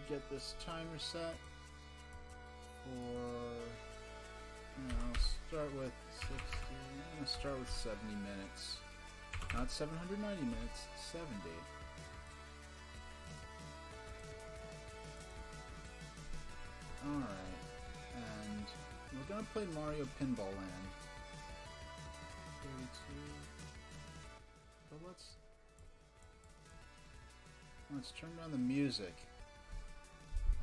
get this timer set for... I'll start with 60. I'm going to start with 70 minutes. Not 790 minutes, 70. Alright, and we're going to play Mario Pinball Land. 32. But let's turn down the music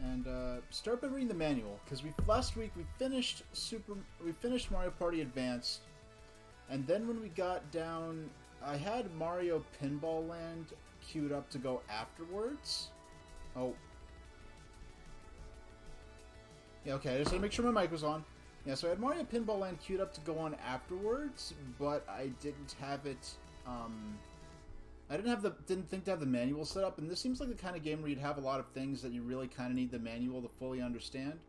and start by reading the manual, because last week we finished Mario Party Advanced, and then when we got down, I had Mario Pinball Land queued up to go afterwards. Oh. Yeah, okay, I just had to make sure my mic was on. Yeah, so I had Mario Pinball Land queued up to go on afterwards, but I didn't have it, I didn't think to have the manual set up, and this seems like the kind of game where you'd have a lot of things that you really kind of need the manual to fully understand.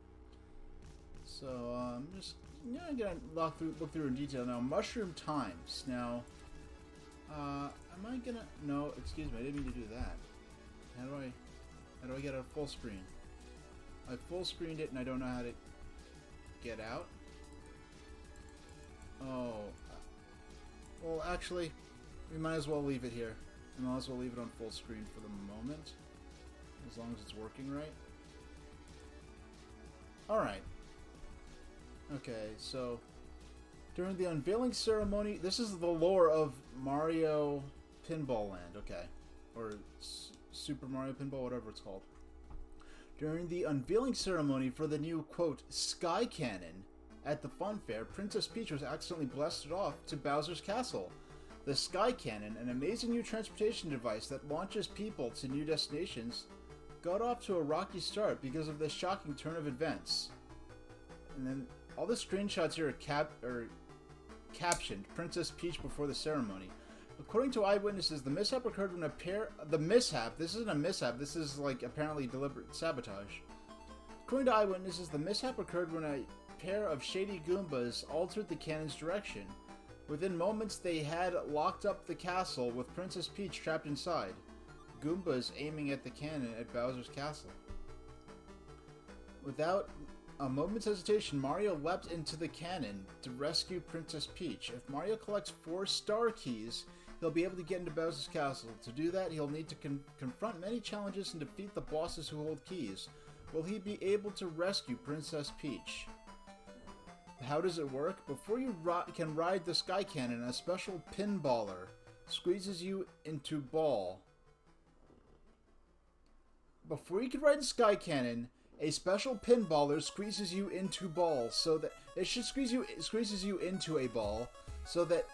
So, I'm just gonna look through in detail now. Mushroom times. Now, am I gonna... No, excuse me, I didn't mean to do that. How do I get a full screen? I full screened it and I don't know how to get out. Oh. Well, actually, we might as well leave it here. We might as well leave it on full screen for the moment. As long as it's working right. Alright. Okay, so... During the unveiling ceremony... This is the lore of Mario Pinball Land, okay. Or Super Mario Pinball, whatever it's called. During the unveiling ceremony for the new, quote, Sky Cannon at the Fun Fair, Princess Peach was accidentally blasted off to Bowser's Castle. The Sky Cannon, an amazing new transportation device that launches people to new destinations, got off to a rocky start because of this shocking turn of events. And then all the screenshots here are captioned Princess Peach before the ceremony. According to eyewitnesses, the mishap occurred when this isn't a mishap, this is like apparently deliberate sabotage. According to eyewitnesses, the mishap occurred when a pair of shady Goombas altered the cannon's direction. Within moments, they had locked up the castle with Princess Peach trapped inside. Goombas aiming at the cannon at Bowser's Castle. Without a moment's hesitation, Mario leapt into the cannon to rescue Princess Peach. If Mario collects 4 star keys, he'll be able to get into Bowser's Castle. To do that, he'll need to confront many challenges and defeat the bosses who hold keys. Will he be able to rescue Princess Peach? How does it work? Before you can ride the Sky Cannon, a special pinballer squeezes you into ball. Before you can ride the Sky Cannon, a special pinballer squeezes you into ball so that squeezes you into a ball so that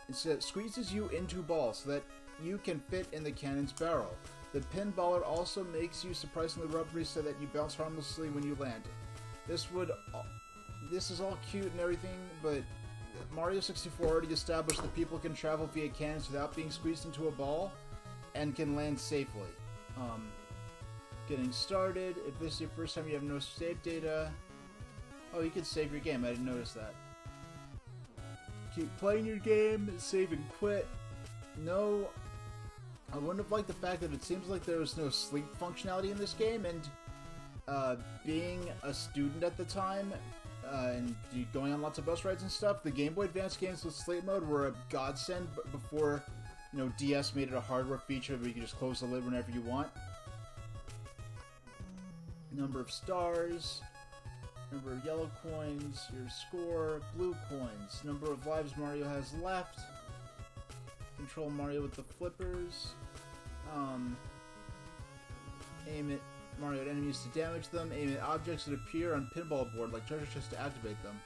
you can fit in the cannon's barrel. The pinballer also makes you surprisingly rubbery so that you bounce harmlessly when you land. This is all cute and everything, but Mario 64 already established that people can travel via cannons without being squeezed into a ball and can land safely. Getting started. If this is your first time, you have no save data. Oh, you can save your game. I didn't notice that. Keep playing your game. Save and quit. No. I wouldn't have liked the fact that it seems like there was no sleep functionality in this game, and being a student at the time, and going on lots of bus rides and stuff, the Game Boy Advance games with sleep mode were a godsend before, DS made it a hardware feature where you could just close the lid whenever you want. Number of stars, number of yellow coins, your score, blue coins, number of lives Mario has left, control Mario with the flippers, aim at Mario at enemies to damage them, aim at objects that appear on pinball board like treasure chests to activate them.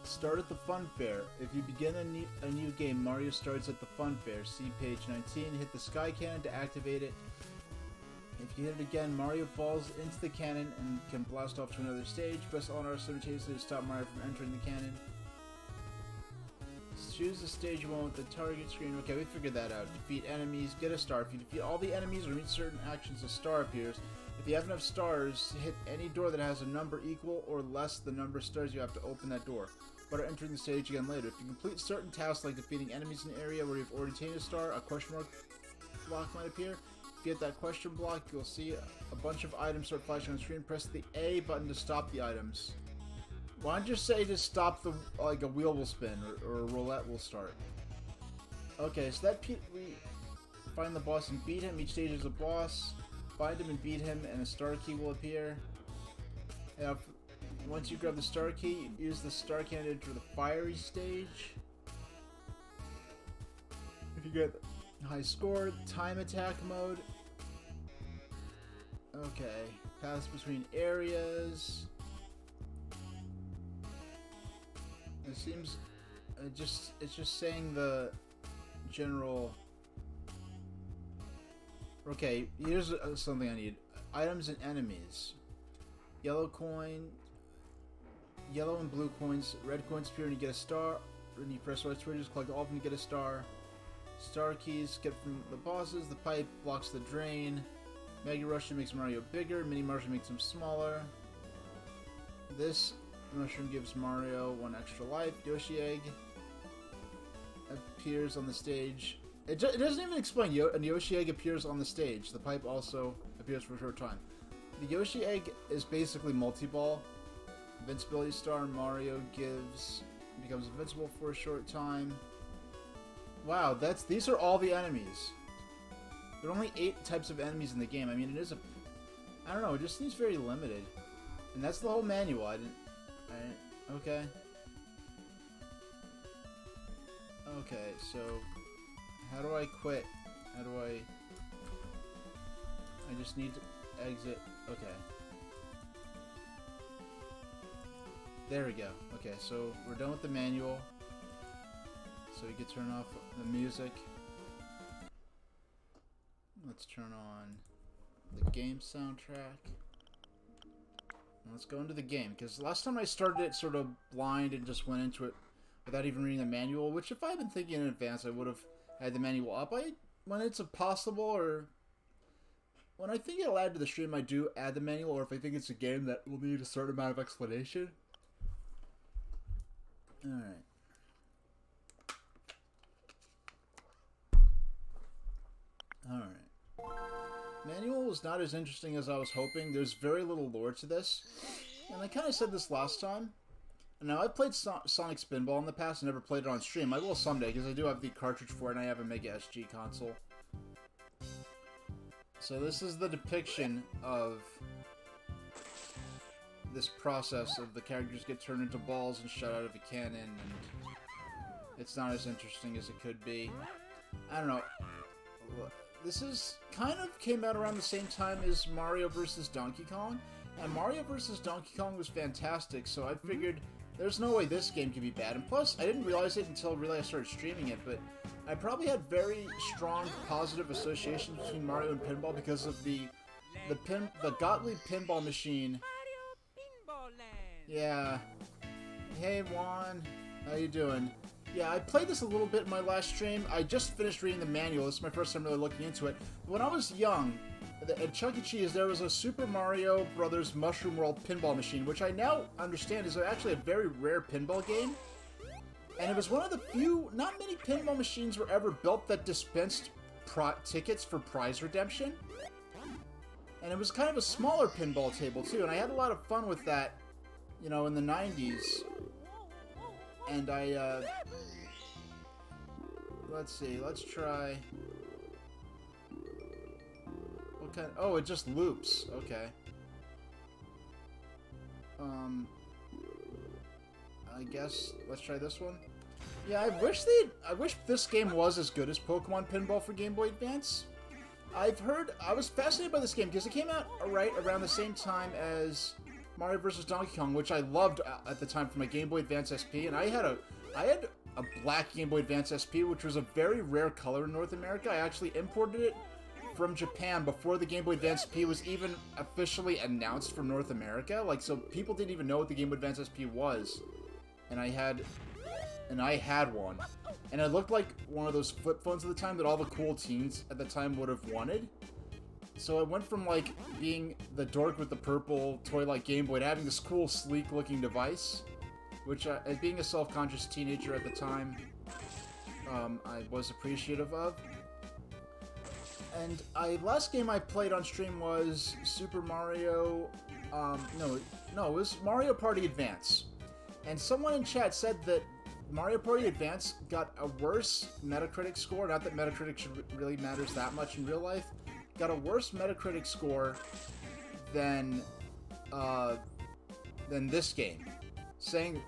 Start at the Fun Fair. If you begin a new game, Mario starts at the Fun Fair. See page 19. Hit the Sky Cannon to activate it. If you hit it again, Mario falls into the cannon and can blast off to another stage. Press LR simultaneously to stop Mario from entering the cannon. Choose the stage you want with the target screen. Okay, we figured that out. Defeat enemies, get a star. If you defeat all the enemies or meet certain actions, a star appears. If you have enough stars, hit any door that has a number equal or less the number of stars you have to open that door. But entering the stage again later. If you complete certain tasks like defeating enemies in an area where you've already attained a star, a question mark block might appear. If if you hit that question block, you'll see a bunch of items start flashing on the screen. Press the A button to stop the items. Why don't you say to stop the, like a wheel will spin or a roulette will start? Okay, so that we find the boss and beat him. Each stage is a boss. Find him and beat him, and a star key will appear. Now, once you grab the star key, use the star key to enter the fiery stage. If you get high score, time attack mode. Okay, pass between areas. It seems it's just saying the general. Okay, here's something I need. Items and enemies. Yellow coin, yellow and blue coins. Red coins appear when you get a star. When you press right switches, collect all of them to get a star. Star keys get from the bosses. The pipe blocks the drain. Mega Russian makes Mario bigger. Mini Mushroom makes him smaller. This mushroom gives Mario 1 extra life. Yoshi Egg appears on the stage. It doesn't even explain. An Yoshi Egg appears on the stage. The pipe also appears for a short time. The Yoshi Egg is basically multi-ball. Invincibility Star Mario becomes invincible for a short time. Wow, these are all the enemies. There are only 8 types of enemies in the game. I mean, it is I don't know, it just seems very limited. And that's the whole manual. Okay. Okay, so how do I quit? How do I just need to exit. Okay. There we go. Okay, so we're done with the manual. So we can turn off the music. Let's turn on the game soundtrack. And let's go into the game, because last time I started it sort of blind and just went into it without even reading the manual, which if I had been thinking in advance, I would have had the manual up. When it's possible, or when I think it'll add to the stream, I do add the manual, or if I think it's a game that will need a certain amount of explanation. Alright. Alright. Manual was not as interesting as I was hoping. There's very little lore to this. And I kind of said this last time. Now, I've played Sonic Spinball in the past and never played it on stream. I will someday, because I do have the cartridge for it and I have a Mega SG console. So this is the depiction of this process of the characters get turned into balls and shot out of a cannon, and it's not as interesting as it could be. I don't know. This is kind of came out around the same time as Mario vs. Donkey Kong, and Mario vs. Donkey Kong was fantastic, so I figured there's no way this game could be bad. And plus, I didn't realize it until really I started streaming it, but I probably had very strong positive associations between Mario and Pinball because of the Gottlieb pinball machine. Yeah. Hey Juan, how you doing? Yeah, I played this a little bit in my last stream. I just finished reading the manual. This is my first time really looking into it. When I was young, at Chuck E. Cheese, there was a Super Mario Brothers Mushroom World pinball machine, which I now understand is actually a very rare pinball game. And it was one of the few, not many pinball machines were ever built that dispensed tickets for prize redemption. And it was kind of a smaller pinball table, too. And I had a lot of fun with that, you know, in the 90s. And let's see, let's try, what kind, oh, it just loops, okay. I guess, let's try this one. Yeah, I wish this game was as good as Pokemon Pinball for Game Boy Advance. I was fascinated by this game because it came out right around the same time as Mario vs. Donkey Kong, which I loved at the time for my Game Boy Advance SP, and I had a black Game Boy Advance SP, which was a very rare color in North America. I actually imported it from Japan before the Game Boy Advance SP was even officially announced for North America. Like, so people didn't even know what the Game Boy Advance SP was, and I had one, and it looked like one of those flip phones at the time that all the cool teens at the time would have wanted. So it went from, like, being the dork with the purple toy-like Game Boy to having this cool, sleek-looking device, which, as being a self-conscious teenager at the time, I was appreciative of. And last game I played on stream was Super Mario. No, it was Mario Party Advance. And someone in chat said that Mario Party Advance got a worse Metacritic score. Not that Metacritic really matters that much in real life. Got a worse Metacritic score than this game. Saying,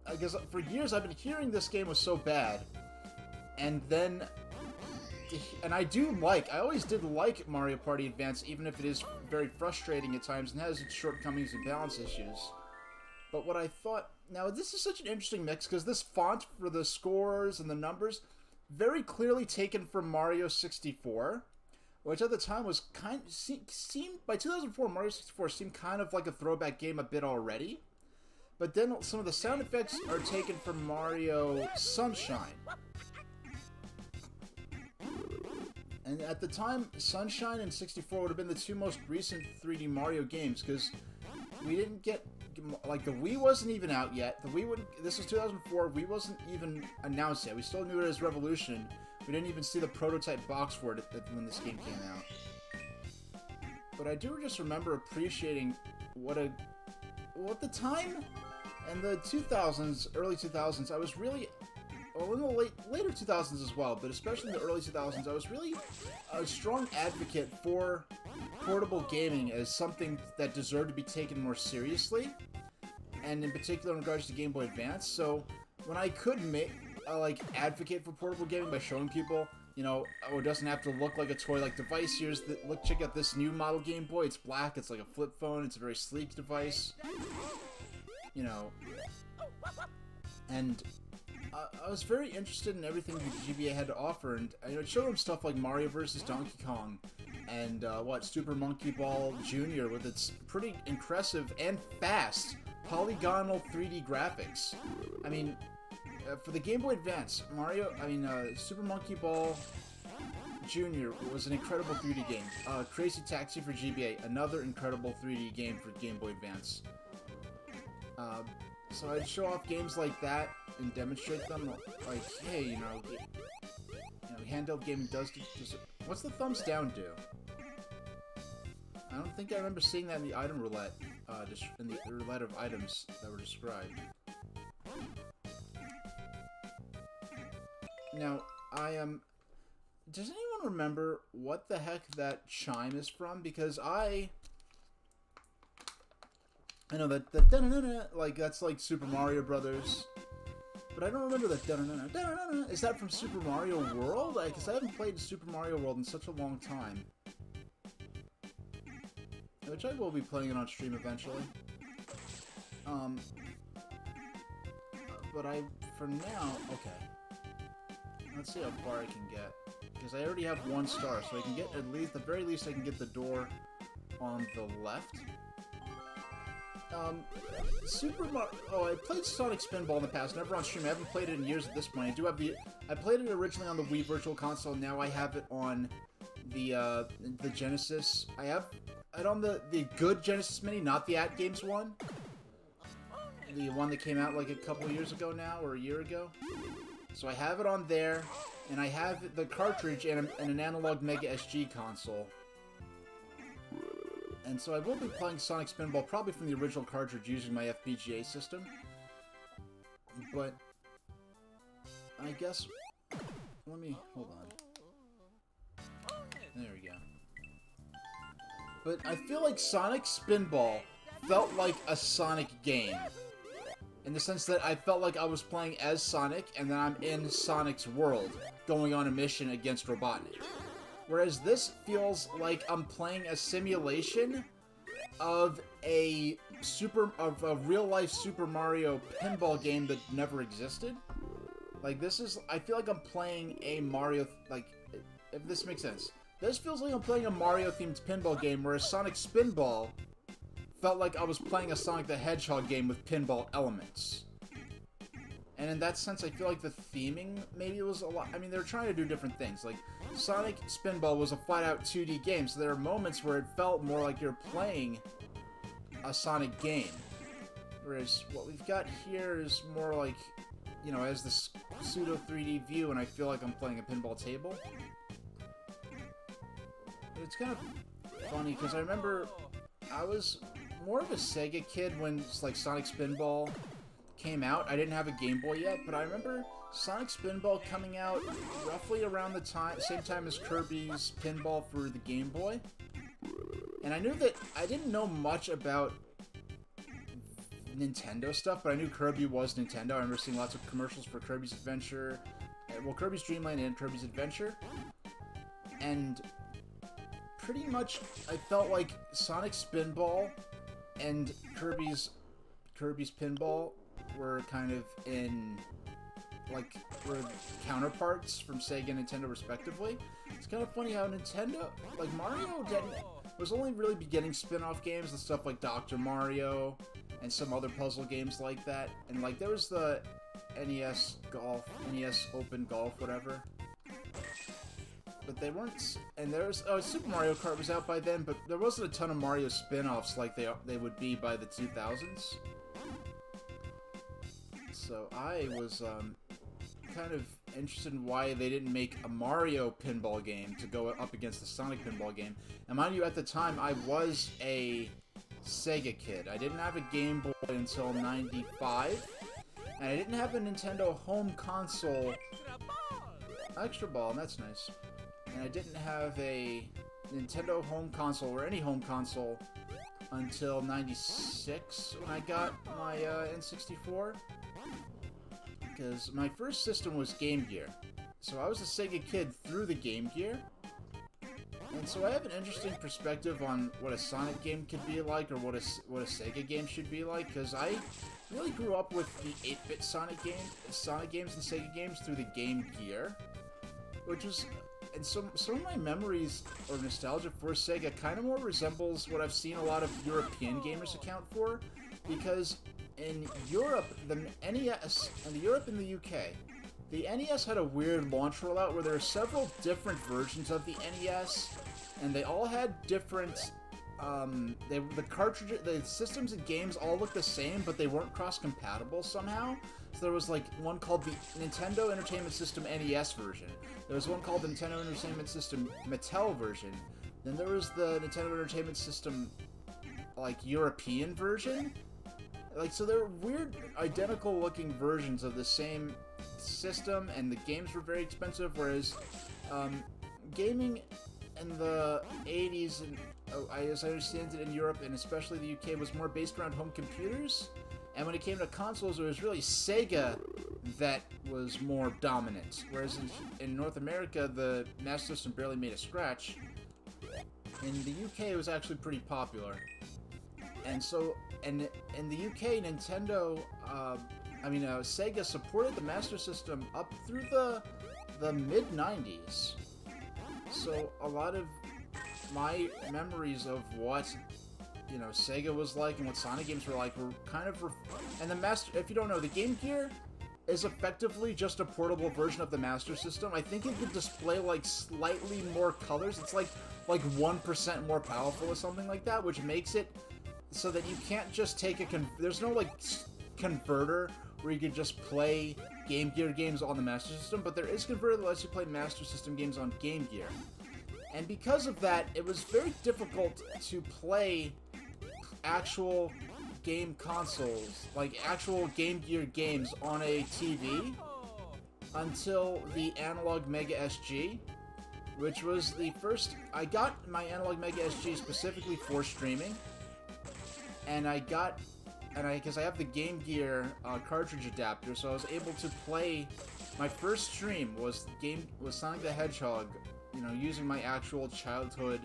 I guess for years I've been hearing this game was so bad, and I always did like Mario Party Advance, even if it is very frustrating at times and has its shortcomings and balance issues. But what I thought, now this is such an interesting mix, because this font for the scores and the numbers, very clearly taken from Mario 64, which at the time was seemed, by 2004, Mario 64 seemed kind of like a throwback game a bit already. But then some of the sound effects are taken from Mario Sunshine. And at the time, Sunshine and 64 would have been the two most recent 3D Mario games, because we didn't get, like, the Wii wasn't even out yet. This was 2004, Wii wasn't even announced yet. We still knew it as Revolution. We didn't even see the prototype box for it when this game came out. But I do just remember appreciating what the time and the 2000s, early 2000s, I was really, well, in the later 2000s as well, but especially in the early 2000s, I was really a strong advocate for portable gaming as something that deserved to be taken more seriously, and in particular in regards to Game Boy Advance. So when I could advocate for portable gaming by showing people, you know, oh, it doesn't have to look like a toy-like device. Check out this new model Game Boy. It's black. It's like a flip phone. It's a very sleek device. You know, and I was very interested in everything that GBA had to offer, and it showed them stuff like Mario vs. Donkey Kong, and Super Monkey Ball Jr. with its pretty impressive and fast polygonal 3D graphics. I mean, for the Game Boy Advance, Super Monkey Ball Jr. was an incredible 3D game. Crazy Taxi for GBA, another incredible 3D game for Game Boy Advance. So I'd show off games like that and demonstrate them, like, hey, handheld gaming does just... What's the thumbs down do? I don't think I remember seeing that in the item roulette, in the roulette of items that were described. Now, does anyone remember what the heck that chime is from? Because I know that da-na-na-na, like, that's like Super Mario Brothers, but I don't remember that da-na-na-na, da-na-na-na. Is that from Super Mario World? Because I haven't played Super Mario World in such a long time. Which I will be playing it on stream eventually. But for now, okay. Let's see how far I can get. Because I already have 1 star, so I can get at the very least I can get the door on the left. I played Sonic Spinball in the past, never on stream. I haven't played it in years at this point. I played it originally on the Wii Virtual Console, now I have it on the Genesis. I have it on the good Genesis Mini, not the At Games one. The one that came out like a couple years ago now, or a year ago. So I have it on there, and I have the cartridge and an analog Mega SG console. And so I will be playing Sonic Spinball probably from the original cartridge using my FPGA system. But I guess, hold on. There we go. But I feel like Sonic Spinball felt like a Sonic game. In the sense that I felt like I was playing as Sonic, and then I'm in Sonic's world, going on a mission against Robotnik. Whereas this feels like I'm playing a simulation of a real-life Super Mario pinball game that never existed. Like, I feel like I'm playing a Mario, like, if this makes sense. This feels like I'm playing a Mario-themed pinball game, whereas Sonic Spinball felt like I was playing a Sonic the Hedgehog game with pinball elements. And in that sense, I feel like the theming maybe was a lot... I mean, they were trying to do different things. Like, Sonic Spinball was a flat-out 2D game, so there are moments where it felt more like you're playing a Sonic game. Whereas what we've got here is more like, as this pseudo 3D view, and I feel like I'm playing a pinball table. it's kind of funny because I remember I was more of a Sega kid when like Sonic Spinball came out. I didn't have a Game Boy yet, but I remember Sonic Spinball coming out roughly around the same time as Kirby's Pinball for the Game Boy. And I knew that I didn't know much about Nintendo stuff, but I knew Kirby was Nintendo. I remember seeing lots of commercials for Kirby's Adventure, well, Kirby's Dream Land and Kirby's Adventure. And pretty much I felt like Sonic Spinball and Kirby's Pinball were kind of were counterparts from Sega and Nintendo respectively. It's kind of funny how Nintendo, like Mario was only really beginning spin-off games and stuff like Dr. Mario and some other puzzle games like that. And like there was the NES Open Golf, whatever. But they weren't, and there's Super Mario Kart was out by then, but there wasn't a ton of Mario spin-offs like they would be by the 2000s. So I was kind of interested in why they didn't make a Mario pinball game to go up against the Sonic pinball game. And mind you, at the time, I was a Sega kid. I didn't have a Game Boy until '95, and I didn't have a Nintendo home console. Extra ball, that's nice. And I didn't have a Nintendo home console or any home console until '96 when I got my N64. Because my first system was Game Gear. So I was a Sega kid through the Game Gear. And so I have an interesting perspective on what a Sonic game could be like, or what a Sega game should be like, because I really grew up with the 8-bit Sonic games and Sega games through the Game Gear, which was, and some of my memories or nostalgia for Sega kind of more resembles what I've seen a lot of European gamers account for, because in Europe, the NES, and Europe and the UK, the NES had a weird launch rollout where there are several different versions of the NES, and they all had different, the systems and games all looked the same, but they weren't cross-compatible somehow. So there was like one called the Nintendo Entertainment System NES version. There was one called the Nintendo Entertainment System Mattel version. Then there was the Nintendo Entertainment System, like, European version. Like, so they're weird, identical-looking versions of the same system, and the games were very expensive, whereas gaming in the 80s, and as I understand it in Europe, and especially the UK, was more based around home computers, and when it came to consoles, it was really Sega that was more dominant, whereas in North America, the Master System barely made a scratch. In the UK, it was actually pretty popular. And so, and in the UK, Nintendo, Sega supported the Master System up through the mid-90s. So a lot of my memories of what, Sega was like and what Sonic games were like were kind of... And if you don't know, the Game Gear is effectively just a portable version of the Master System. I think it could display, like, slightly more colors. It's like 1% more powerful or something like that, which makes it so that you can't just take there's no, like, converter where you can just play Game Gear games on the Master System, but there is a converter that lets you play Master System games on Game Gear. And because of that, it was very difficult to play actual game consoles, like actual Game Gear games on a TV until the Analog Mega SG, which was the first... I got my Analog Mega SG specifically for streaming, and because I have the Game Gear cartridge adapter, so I was able to play. My first stream was Sonic the Hedgehog, using my actual childhood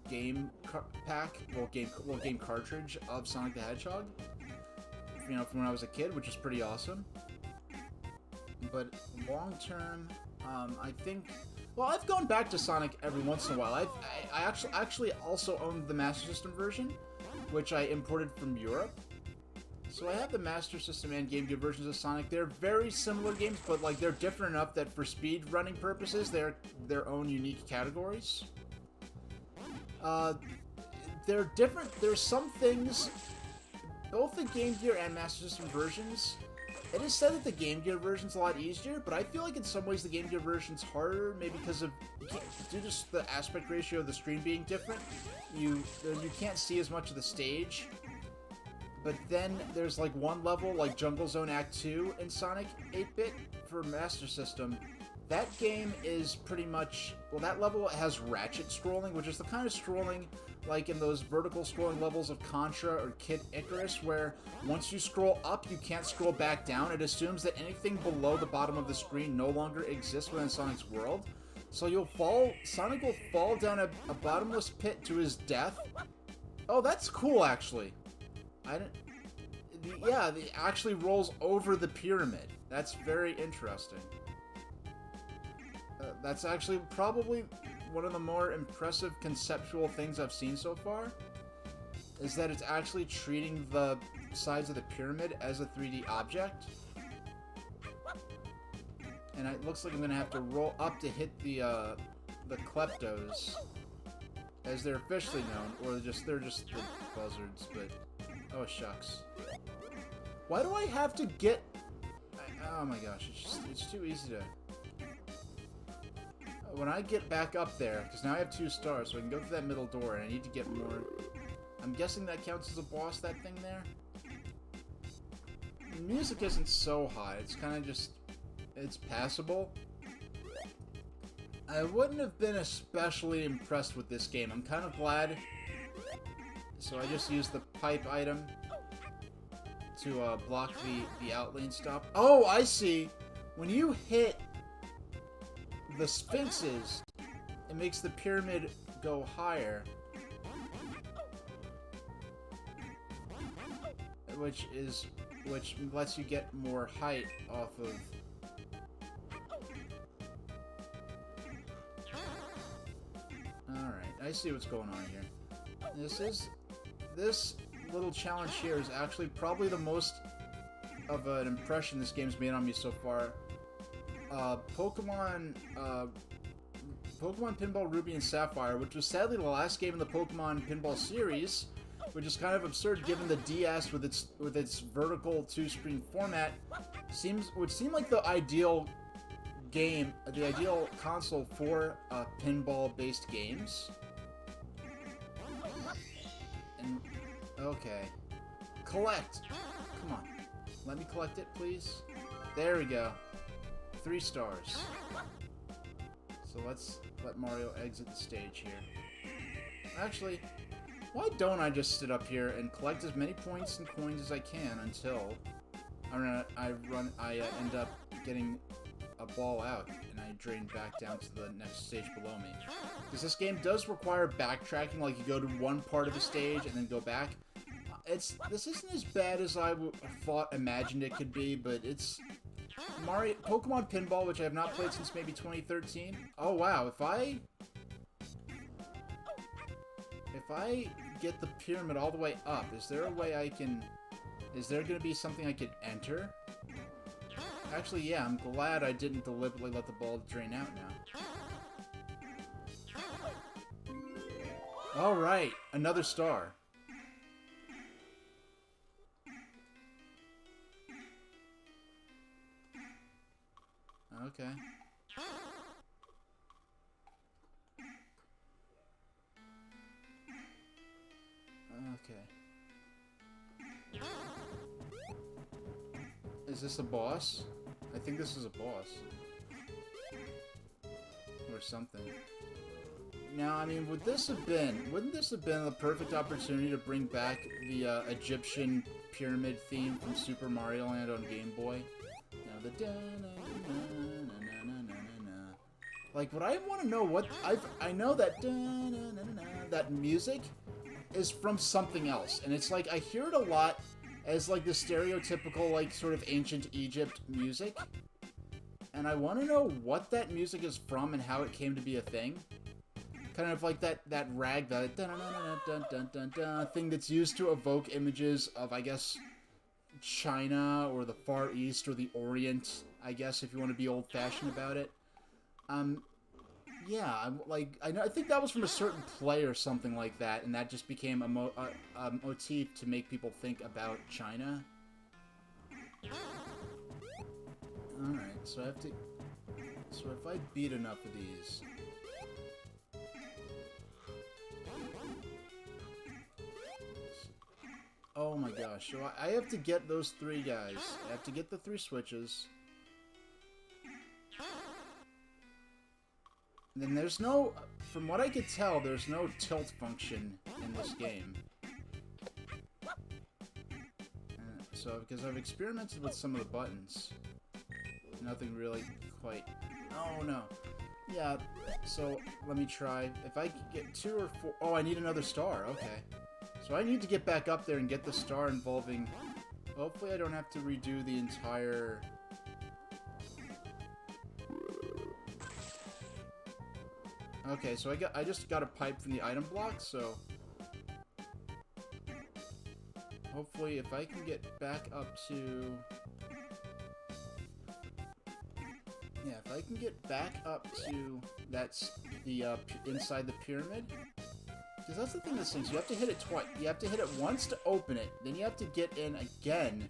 game cartridge of Sonic the Hedgehog. From when I was a kid, which is pretty awesome. But long term, I think. Well, I've gone back to Sonic every once in a while. I actually also owned the Master System version, which I imported from Europe. So I have the Master System and Game Gear versions of Sonic. They're very similar games, but like they're different enough that for speed running purposes, they're their own unique categories. They're different. There's some things. Both the Game Gear and Master System versions It is said that the Game Gear version's a lot easier, but I feel like in some ways the Game Gear version's harder, maybe because of due to the aspect ratio of the screen being different. You can't see as much of the stage. But then there's like one level, like Jungle Zone Act 2 in Sonic 8-bit for Master System. That game is pretty much, well, that level has ratchet scrolling, which is the kind of scrolling like in those vertical scrolling levels of Contra or Kid Icarus, where once you scroll up, you can't scroll back down. It assumes that anything below the bottom of the screen no longer exists within Sonic's world. So Sonic will fall down a bottomless pit to his death. Oh, that's cool, actually. It actually rolls over the pyramid. That's very interesting. That's actually probably one of the more impressive conceptual things I've seen so far, is that it's actually treating the sides of the pyramid as a 3D object. And it looks like I'm gonna have to roll up to hit the kleptos, as they're officially known, or they're just the buzzards, but oh shucks. Why do I have to get... oh my gosh, it's too easy to... When I get back up there, because now I have 2 stars, so I can go through that middle door, and I need to get more... I'm guessing that counts as a boss, that thing there? The music isn't so high, it's kind of just... it's passable. I wouldn't have been especially impressed with this game. I'm kind of glad. So I just used the pipe item to block the outlane stop. Oh, I see! When you hit the sphinxes, it makes the pyramid go higher, which lets you get more height off of. Alright, I see what's going on here. This little challenge here is actually probably the most of an impression this game's made on me so far. Pokemon Pinball Ruby and Sapphire, which was sadly the last game in the Pokemon Pinball series, which is kind of absurd given the DS with its vertical 2-screen format, would seem like the ideal game, the ideal console for pinball-based games. And okay, collect. Come on, let me collect it, please. There we go. 3 stars. So let's let Mario exit the stage here. Actually, why don't I just sit up here and collect as many points and coins as I can until I end up getting a ball out and I drain back down to the next stage below me. Because this game does require backtracking, like you go to one part of the stage and then go back. This isn't as bad as I imagined it could be, but it's Pokemon Pinball, which I have not played since maybe 2013. Oh wow, if I get the pyramid all the way up, is there a way I can... is there going to be something I could enter? Actually, yeah, I'm glad I didn't deliberately let the ball drain out now. Alright, another star. Okay. Okay. Is this a boss? I think this is a boss. Or something. Now, I mean, wouldn't this have been the perfect opportunity to bring back the Egyptian pyramid theme from Super Mario Land on Game Boy? Now the like, what I want to know, I know that that music is from something else, and it's like I hear it a lot as like the stereotypical like sort of ancient Egypt music, and I want to know what that music is from and how it came to be a thing. Kind of like that rag, the thing that's used to evoke images of, I guess, China or the Far East or the Orient, I guess, if you want to be old-fashioned about it. Yeah, I think that was from a certain play or something like that, and that just became a motif to make people think about China. Alright, so I have to... So if I beat enough of these... Oh my gosh, so I have to get those 3 guys. I have to get the 3 switches. And then there's no... From what I could tell, there's no tilt function in this game. So, because I've experimented with some of the buttons. Nothing really quite... Oh, no. Yeah, so let me try. If I could get 2 or 4... Oh, I need another star. Okay. So I need to get back up there and get the star involving... Hopefully I don't have to redo the entire... Okay, so I just got a pipe from the item block, so... Hopefully if I can get back up to... Yeah, if I can get back up to... That's the, inside the pyramid... Because that's the thing with this thing, so you have to hit it twice. You have to hit it once to open it, then you have to get in again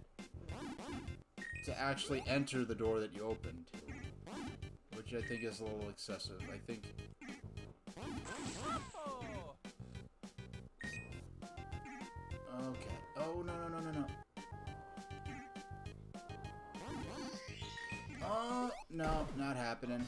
to actually enter the door that you opened. Which I think is a little excessive. I think... Okay. Oh, no, no, no, no, no. Oh, no, not happening.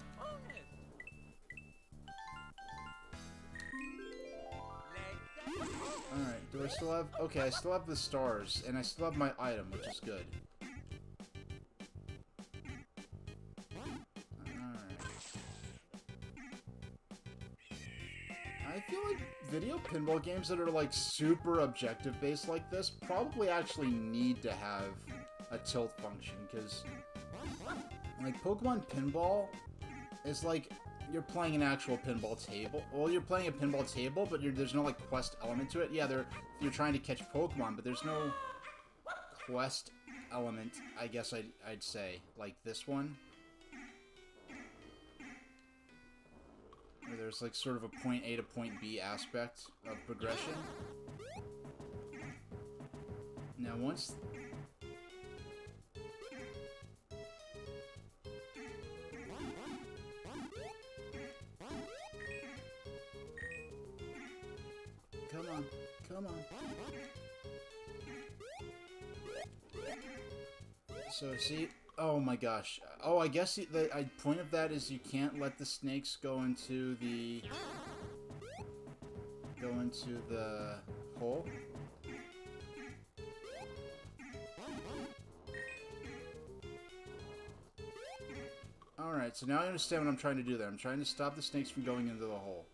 Alright, do I still have... Okay, I still have the stars, and I still have my item, which is good. Alright. I feel like video pinball games that are, like, super objective-based like this probably actually need to have a tilt function, because... Like, Pokemon Pinball is like... You're playing an actual pinball table. Well, you're playing a pinball table, but there's no, like, quest element to it. Yeah, you're trying to catch Pokemon, but there's no quest element, I guess I'd say. Like this one. Where there's, like, sort of a point A to point B aspect of progression. Now, once... Come on, come on. So, see... Oh my gosh. Oh, I guess the point of that is you can't let the snakes go into the... hole. Alright, so now I understand what I'm trying to do there. I'm trying to stop the snakes from going into the hole.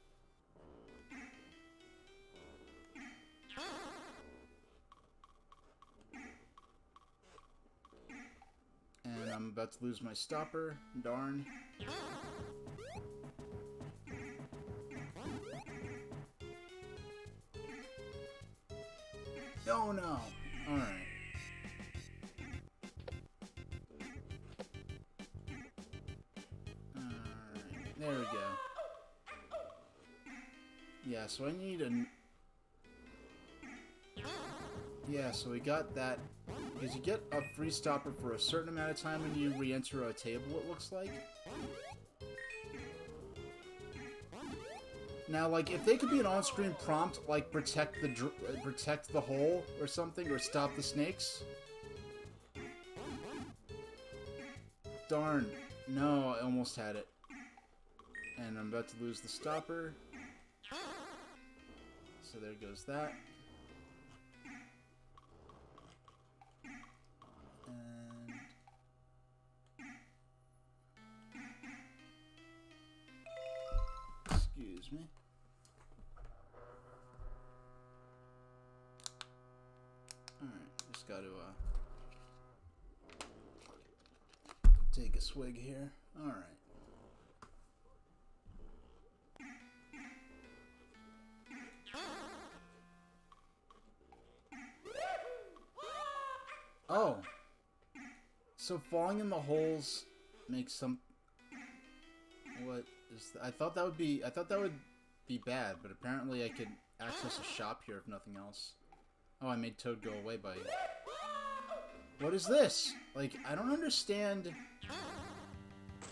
And I'm about to lose my stopper. Darn. Oh no! Alright. Alright, there we go. Yeah, so I need a... Yeah, so we got that. Because you get a free stopper for a certain amount of time when you re-enter a table, it looks like. Now, like, if they could be an on-screen prompt, like, protect the hole or something, or stop the snakes. Darn. No, I almost had it. And I'm about to lose the stopper. So there goes that. And... Excuse me. Alright, just gotta, take a swig here. Alright. Oh! So falling in the holes makes some... What is I thought that would be bad, but apparently I could access a shop here if nothing else. Oh, I made Toad go away by What is this? Like, I don't understand.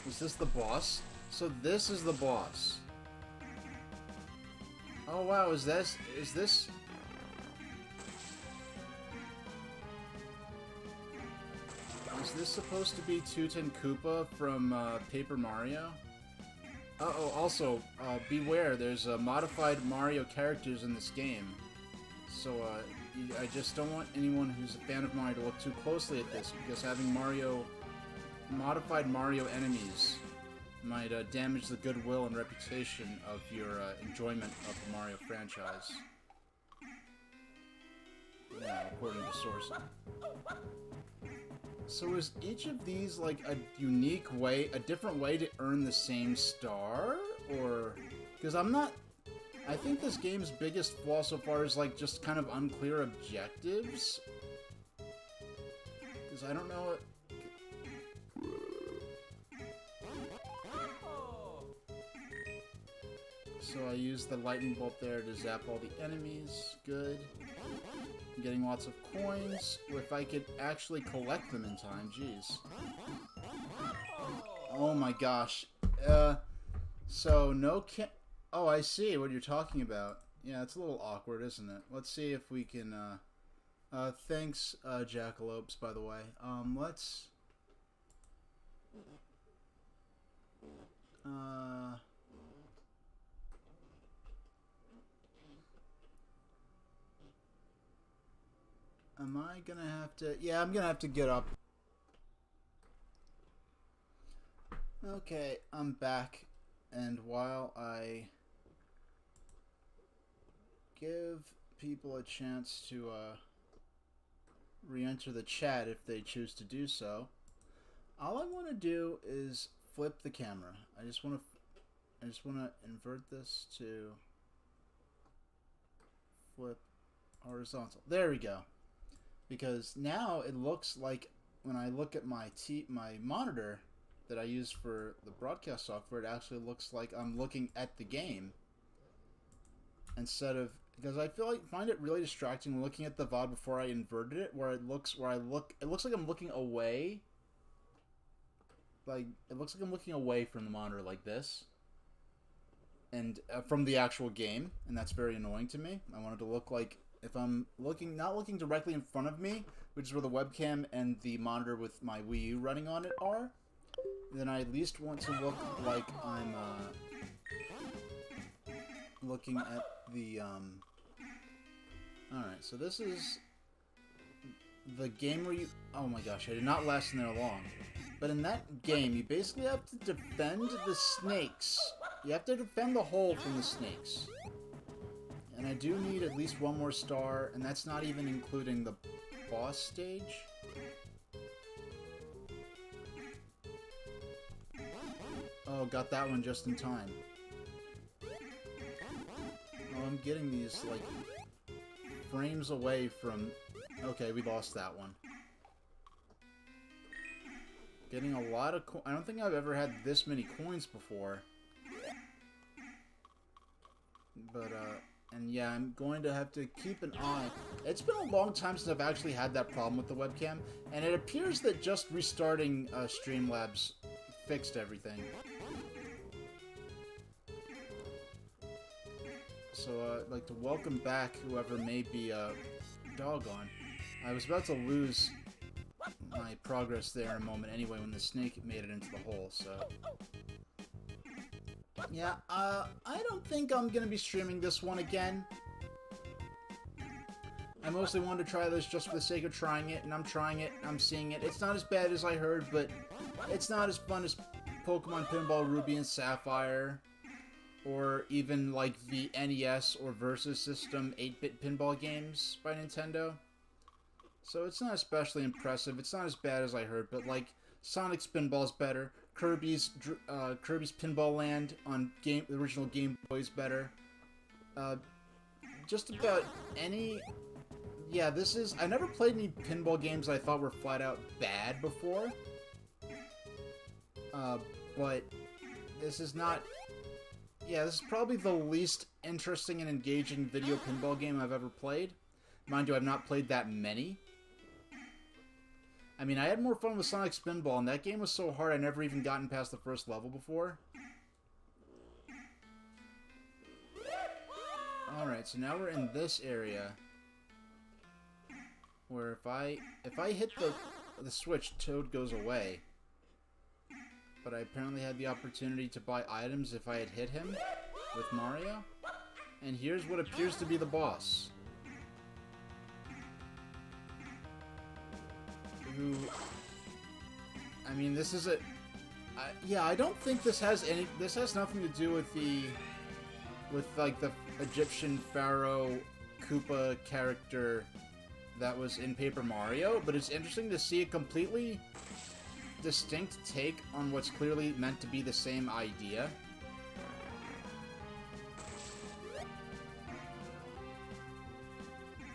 Is this the boss? So this is the boss. Oh wow, is this... Is this supposed to be Toot and Koopa from Paper Mario? Uh-oh, also, beware, there's modified Mario characters in this game. So, I just don't want anyone who's a fan of Mario to look too closely at this, because having modified Mario enemies might damage the goodwill and reputation of your enjoyment of the Mario franchise. Yeah, according to sources. So is each of these like a unique way, a different way to earn the same star? Or... Because I think this game's biggest flaw so far is like just kind of unclear objectives. Because I don't know what... So I use the lightning bolt there to zap all the enemies. Good. I'm getting lots of coins. If I could actually collect them in time, jeez. Oh my gosh. So no Oh, I see what you're talking about. Yeah, it's a little awkward, isn't it? Let's see if we can, thanks, Jackalopes, by the way. Let's... Am I gonna have to... Yeah, I'm gonna have to get up. Okay, I'm back. And while I give people a chance to re-enter the chat if they choose to do so, all I want to do is flip the camera. I just want to invert this to flip horizontal. There we go. Because now it looks like when I look at my monitor that I use for the broadcast software, it actually looks like I'm looking at the game instead of... Because I find it really distracting looking at the VOD before I inverted it, it looks like I'm looking away. Like, it looks like I'm looking away from the monitor like this. And from the actual game, and that's very annoying to me. I want it to look like if I'm not looking directly in front of me, which is where the webcam and the monitor with my Wii U running on it are, then I at least want to look like I'm looking at the Alright, so this is the game where you... Oh my gosh, I did not last in there long. But in that game, you basically have to defend the snakes. You have to defend the hole from the snakes. And I do need at least one more star, and that's not even including the boss stage. Oh, got that one just in time. Oh, I'm getting these, like, frames away from... Okay, we lost that one. Getting a lot of I don't think I've ever had this many coins before. But, and yeah, I'm going to have to keep an eye. It's been a long time since I've actually had that problem with the webcam, and it appears that just restarting Streamlabs fixed everything. So, I'd like to welcome back whoever may be, doggone. I was about to lose my progress there in a moment anyway when the snake made it into the hole, so... Yeah, I don't think I'm gonna be streaming this one again. I mostly wanted to try this just for the sake of trying it, and I'm trying it, and I'm seeing it. It's not as bad as I heard, but it's not as fun as Pokemon Pinball Ruby and Sapphire, or even, like, the NES or Versus System 8-bit pinball games by Nintendo. So it's not especially impressive. It's not as bad as I heard, but, like, Sonic Spinball's better. Kirby's Pinball Land on the original Game Boy is better. Just about any... Yeah, this is... I never played any pinball games I thought were flat out bad before. But this is not... Yeah, this is probably the least interesting and engaging video pinball game I've ever played. Mind you, I've not played that many. I mean, I had more fun with Sonic Spinball, and that game was so hard I never even gotten past the first level before. Alright, so now we're in this area. Where if I hit the switch, Toad goes away. But I apparently had the opportunity to buy items if I had hit him with Mario. And here's what appears to be the boss. Who... I mean, this is a... yeah, I don't think this has any... This has nothing to do with the... With, like, the Egyptian Pharaoh Koopa character that was in Paper Mario. But it's interesting to see a completely distinct take on what's clearly meant to be the same idea.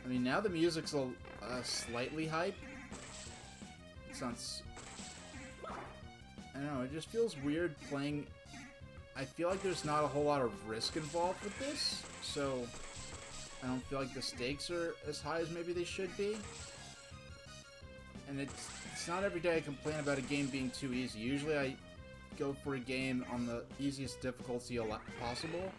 I mean, now the music's slightly hype. It sounds... I don't know, it just feels weird playing... I feel like there's not a whole lot of risk involved with this, so I don't feel like the stakes are as high as maybe they should be. And it's not every day I complain about a game being too easy. Usually I go for a game on the easiest difficulty possible.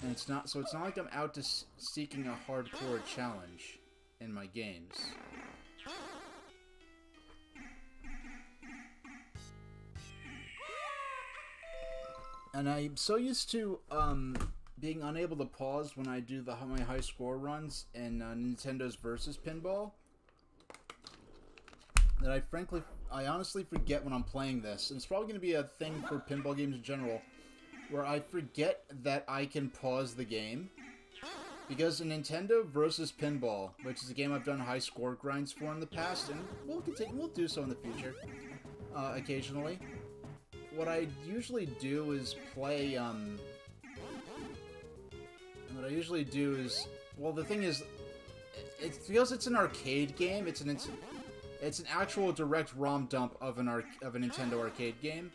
And it's not like I'm out to seeking a hardcore challenge in my games. And I'm so used to being unable to pause when I do my high score runs in Nintendo's Versus Pinball that I honestly forget when I'm playing this. And it's probably going to be a thing for pinball games in general, where I forget that I can pause the game. Because in Nintendo Versus Pinball, which is a game I've done high score grinds for in the past, and we'll do so in the future, occasionally. What I usually do is play, well, the thing is, because it's an arcade game, it's an actual direct ROM dump of a Nintendo arcade game,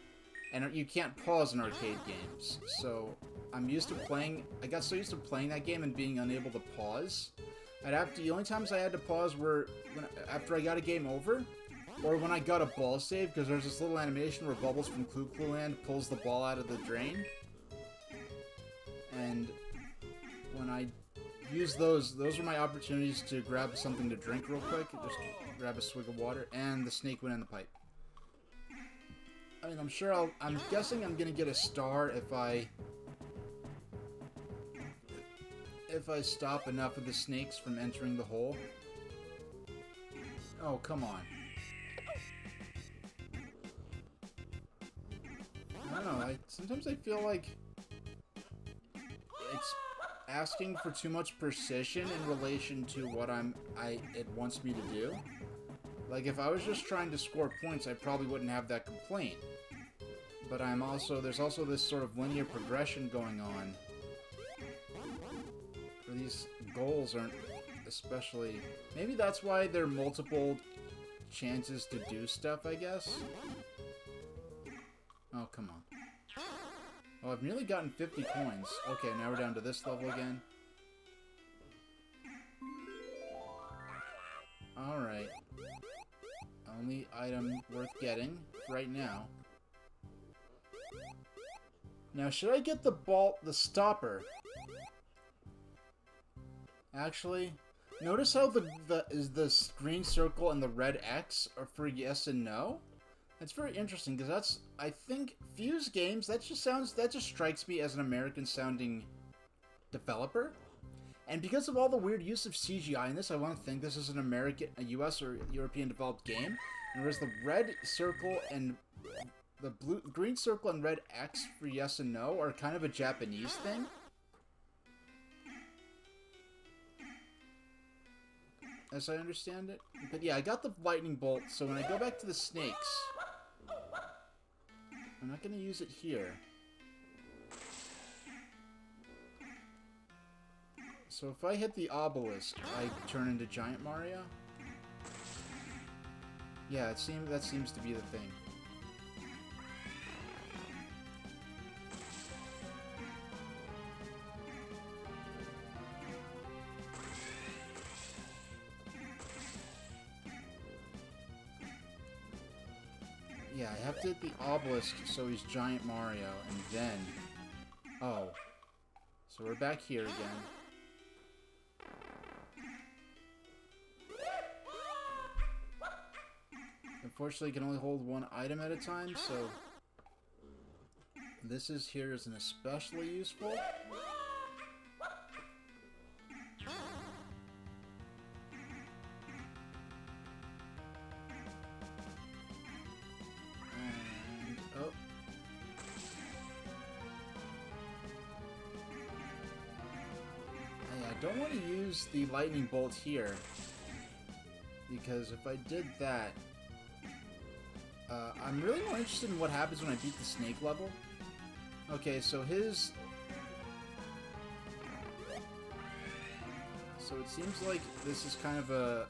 and you can't pause in arcade games. So I got so used to playing that game and being unable to pause. The only times I had to pause were after I got a game over, or when I got a ball save, because there's this little animation where Bubbles from Clu Clu Land pulls the ball out of the drain. And when I use those were my opportunities to grab something to drink real quick. Just grab a swig of water, and the snake went in the pipe. I mean, I'm guessing I'm gonna get a star if I stop enough of the snakes from entering the hole. Oh, come on. I don't know, sometimes I feel like it's asking for too much precision in relation to what it wants me to do. Like, if I was just trying to score points, I probably wouldn't have that complaint. But there's also this sort of linear progression going on, where these goals aren't especially... Maybe that's why there are multiple chances to do stuff, I guess? Oh, come on. Oh, I've nearly gotten 50 coins. Okay, now we're down to this level again. Alright. Only item worth getting right now. Now, should I get the stopper? Actually, notice how the green circle and the red X are for yes and no? That's very interesting, because I think Fuse Games, that just strikes me as an American-sounding developer. And because of all the weird use of CGI in this, I want to think this is a US or European-developed game. And whereas the red circle and the green circle and red X for yes and no are kind of a Japanese thing. As I understand it. But yeah, I got the lightning bolt, so when I go back to the snakes... I'm not going to use it here. So if I hit the obelisk, I turn into Giant Mario? Yeah, that seems to be the thing. Yeah, I have to hit the obelisk so he's Giant Mario, and then... Oh. So we're back here again. Unfortunately, you can only hold one item at a time, so... This is here isn't especially useful. And... Oh. I don't want to use the lightning bolt here, because if I did that, I'm really more interested in what happens when I beat the snake level. Okay, so his... So it seems like this is kind of a...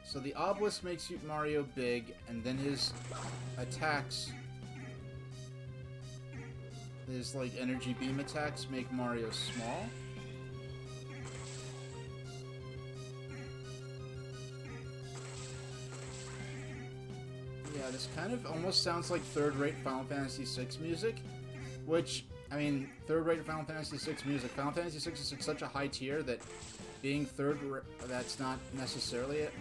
So the obelisk makes Mario big, and then his attacks... His, like, energy beam attacks make Mario small. Yeah, this kind of almost sounds like third-rate Final Fantasy VI music, which, I mean, third-rate Final Fantasy VI music. Final Fantasy VI is such a high tier that being that's not necessarily a...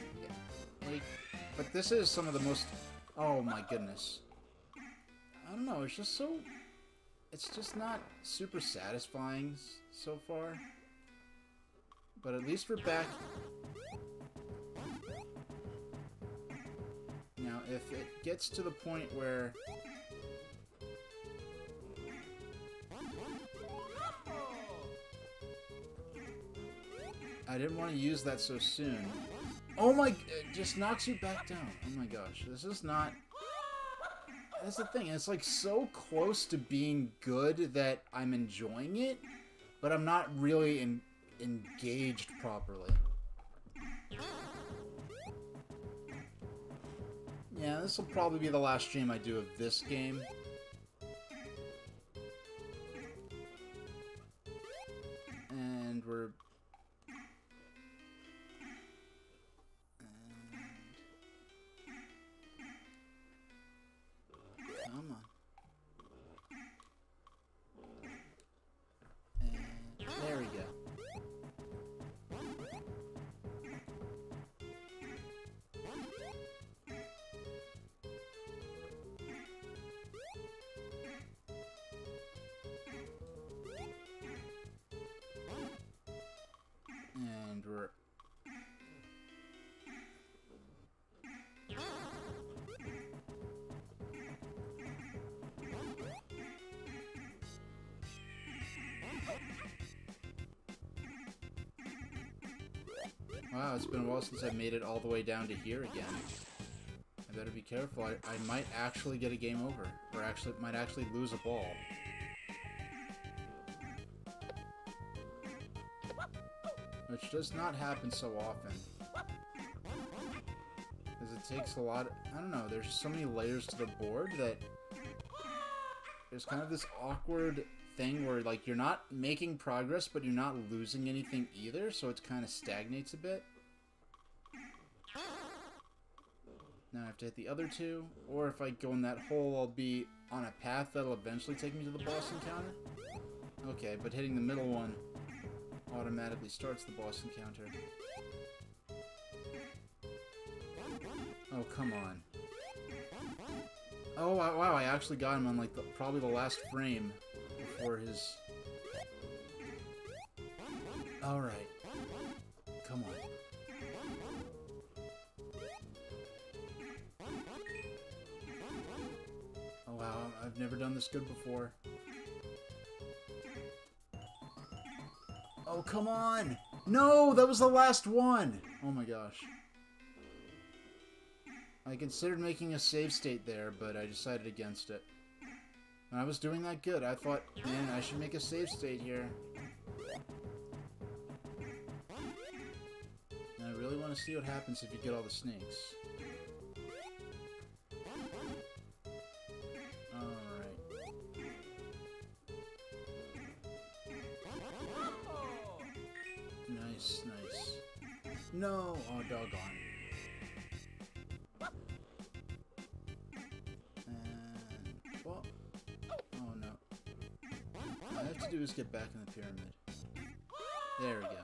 But this is some of the most... Oh my goodness. I don't know, it's just so... It's just not super satisfying so far. But at least we're back... Now, if it gets to the point where... I didn't want to use that so soon. Oh my... It just knocks you back down. Oh my gosh. This is not... That's the thing. It's like so close to being good that I'm enjoying it, but I'm not really engaged properly. Yeah, this will probably be the last stream I do of this game. And we're... Come on. And there we go. And we're... Wow, it's been a while since I made it all the way down to here again. I better be careful. I might actually get a game over. Or might actually lose a ball. Which does not happen so often. Because it takes a lot... I don't know, there's so many layers to the board that... There's kind of this awkward thing where, like, you're not making progress, but you're not losing anything either, so it kind of stagnates a bit. Now I have to hit the other two, or if I go in that hole, I'll be on a path that'll eventually take me to the boss encounter. Okay, but hitting the middle one automatically starts the boss encounter. Oh, come on. Oh, wow, I actually got him on, like, probably the last frame before his... Alright. Come on. Oh, wow, I've never done this good before. Oh, come on! No, that was the last one! Oh my gosh. I considered making a save state there, but I decided against it. When I was doing that good, I thought, man, I should make a save state here. And I really want to see what happens if you get all the snakes. Alright. Nice, nice. No! Oh, doggone. I have to do is get back in the pyramid. There we go.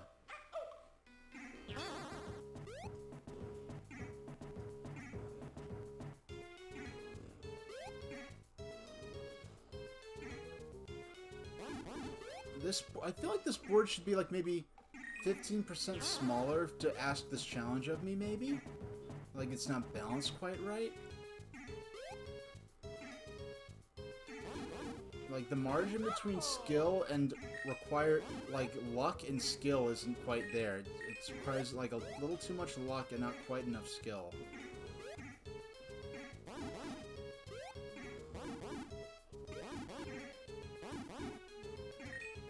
I feel like this board should be like maybe 15% smaller to ask this challenge of me, maybe? Like it's not balanced quite right? Like the margin between skill and required, like luck and skill isn't quite there. It requires like a little too much luck and not quite enough skill.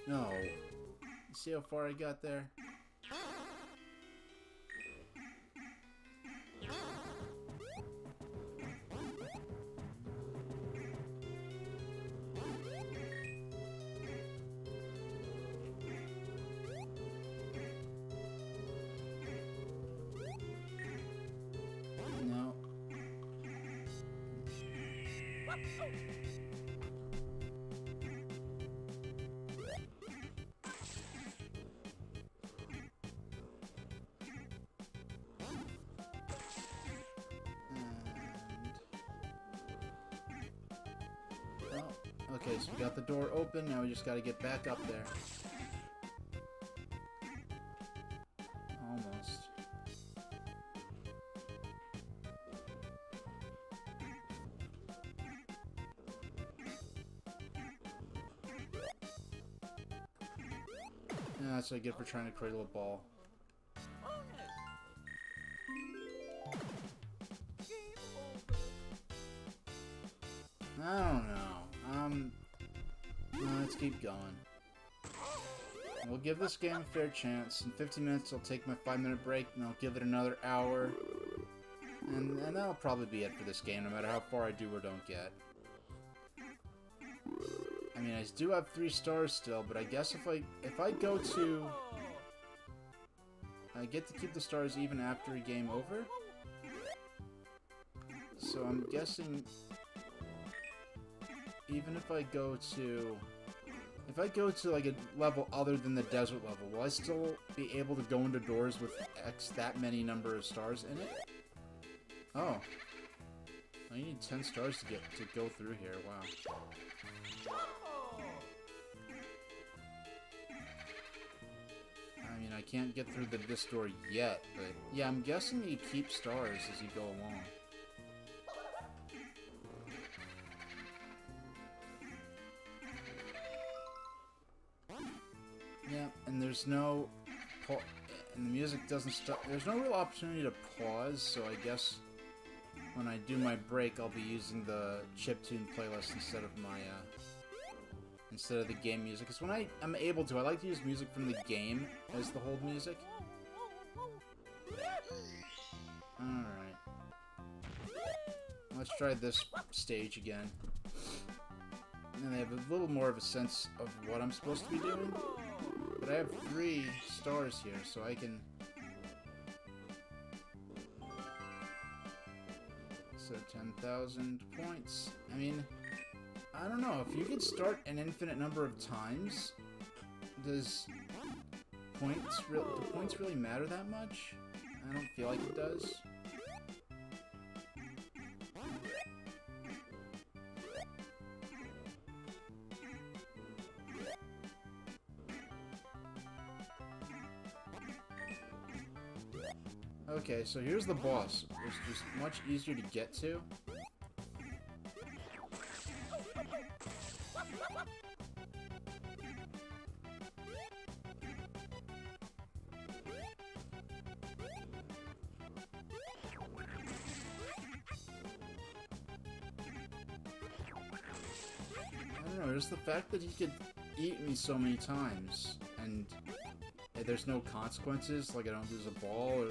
No. See how far I got there? No. Okay, so we got the door open, now we just gotta get back up there. Almost. Yeah, that's what I get for trying to cradle a ball. I don't know. Let's keep going. We'll give this game a fair chance. In 15 minutes, I'll take my 5-minute break, and I'll give it another hour. And that'll probably be it for this game, no matter how far I do or don't get. I mean, I do have 3 stars still, but I guess if I go to... I get to keep the stars even after a game over. So I'm guessing... Even if I go to... If I go to, like, a level other than the desert level, will I still be able to go into doors with that many number of stars in it? Oh. I need 10 stars to go through here, wow. I mean, I can't get through this door yet, but... Yeah, I'm guessing you keep stars as you go along. Yeah, and there's no... And the music doesn't stop... There's no real opportunity to pause, so I guess when I do my break, I'll be using the chiptune playlist instead of my, instead of the game music. Because when I'm able to, I like to use music from the game as the hold music. Alright. Let's try this stage again. And I have a little more of a sense of what I'm supposed to be doing. But I have 3 stars here, so I can... So 10,000 points. I mean, I don't know. If you could start an infinite number of times, do points really matter that much? I don't feel like it does. Okay, so here's the boss, which is just much easier to get to. I don't know, there's the fact that he could eat me so many times, and there's no consequences, like I don't lose a ball, or...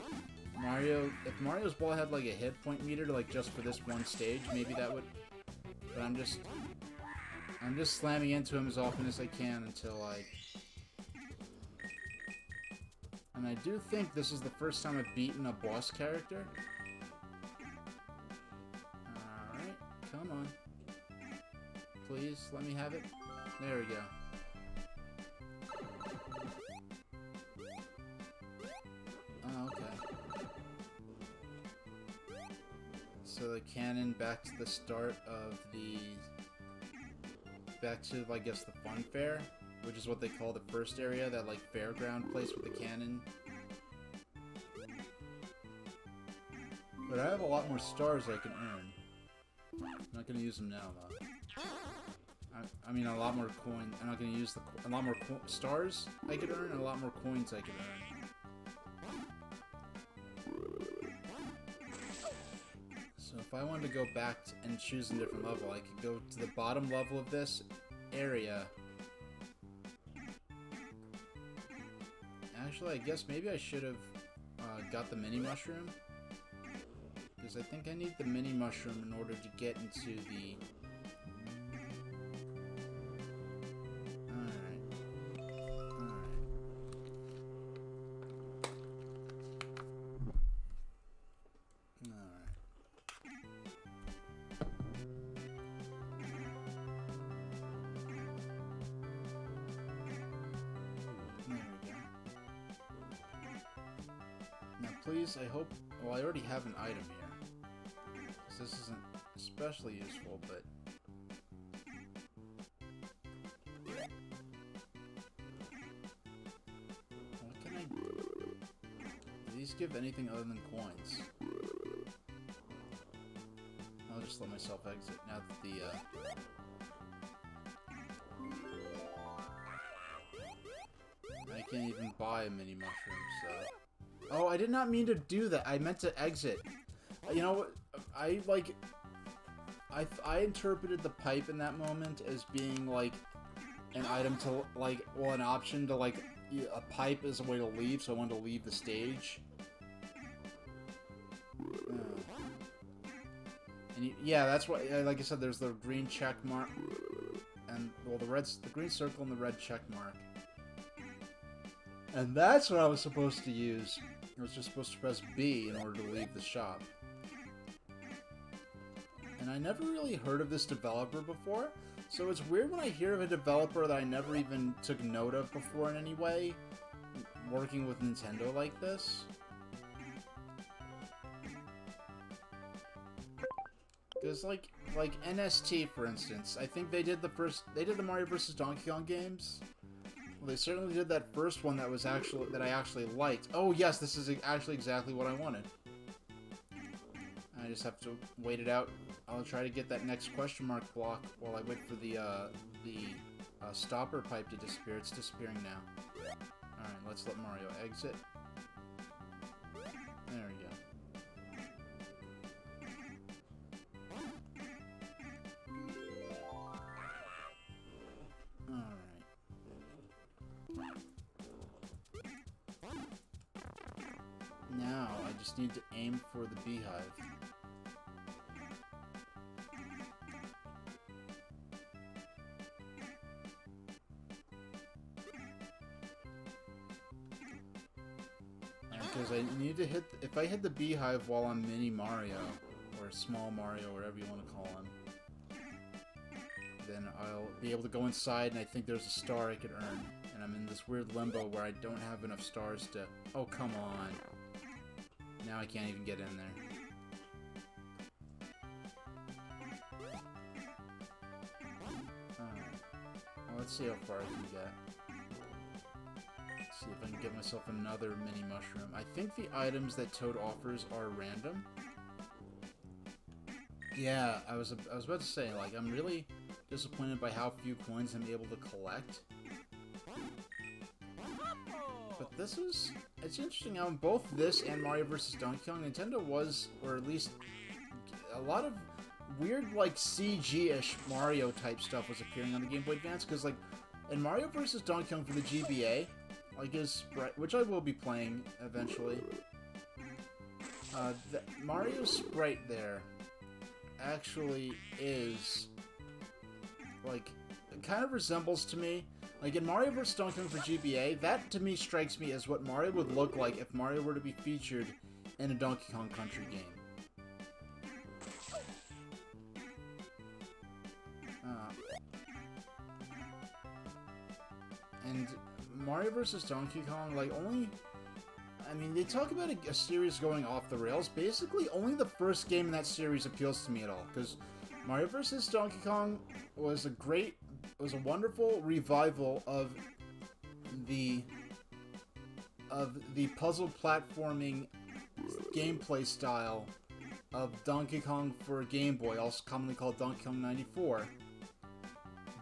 if Mario's ball had like a hit point meter, like just for this one stage, maybe that would. But I'm just slamming into him as often as I can until like. And I do think this is the first time I've beaten a boss character. Alright, come on. Please, let me have it. There we go. So the cannon back to the start of the... Back to, I guess, the fun fair, which is what they call the first area, that, like, fairground place with the cannon. But I have a lot more stars I can earn. I'm not gonna use them now, though. I mean, a lot more coins. I'm not gonna use a lot more stars I could earn, and a lot more coins I could earn. So if I wanted to go back and choose a different level, I could go to the bottom level of this area. Actually, I guess maybe I should have got the mini mushroom. Because I think I need the mini mushroom in order to get into the... Please, I hope... Well, I already have an item here. So this isn't especially useful, but... What can I do? Do these give anything other than coins? I'll just let myself exit now that the, I can't even buy a mini mushroom, so... Oh, I did not mean to do that. I meant to exit. You know what? I interpreted the pipe in that moment as being, like, an item to, like, well, an option to, like, a pipe is a way to leave, so I wanted to leave the stage. And yeah, that's what, like I said, there's the green check mark, and, well, the green circle and the red check mark. And that's what I was supposed to use. I was just supposed to press B in order to leave the shop. And I never really heard of this developer before, so it's weird when I hear of a developer that I never even took note of before in any way, working with Nintendo like this. Because, like NST, for instance, I think they did the Mario vs. Donkey Kong games. Well, they certainly did that first one that I actually liked. Oh yes, this is actually exactly what I wanted. I just have to wait it out. I'll try to get that next question mark block while I wait for the stopper pipe to disappear. It's disappearing now. Alright, let's let Mario exit. There we go. Now, I just need to aim for the beehive. Because I need to hit... If I hit the beehive while I'm Mini Mario, or Small Mario, whatever you want to call him, then I'll be able to go inside, and I think there's a star I could earn. And I'm in this weird limbo where I don't have enough stars to... Oh, come on. Now I can't even get in there. Alright. Well, let's see how far I can get. Let's see if I can get myself another mini mushroom. I think the items that Toad offers are random. Yeah, I was about to say, like, I'm really disappointed by how few coins I'm able to collect. But this is... It's interesting how in both this and Mario vs. Donkey Kong, Nintendo was, or at least a lot of weird, like, CG-ish Mario-type stuff was appearing on the Game Boy Advance, because, like, in Mario vs. Donkey Kong for the GBA, like, his sprite, which I will be playing eventually, the Mario sprite there actually is, like, it kind of resembles to me, like in Mario vs. Donkey Kong for GBA, that to me strikes me as what Mario would look like if Mario were to be featured in a Donkey Kong Country game. And Mario vs. Donkey Kong, like, only... I mean, they talk about a series going off the rails. Basically, only the first game in that series appeals to me at all. Because Mario vs. Donkey Kong was a wonderful revival of the puzzle platforming gameplay style of Donkey Kong for Game Boy, also commonly called Donkey Kong 94.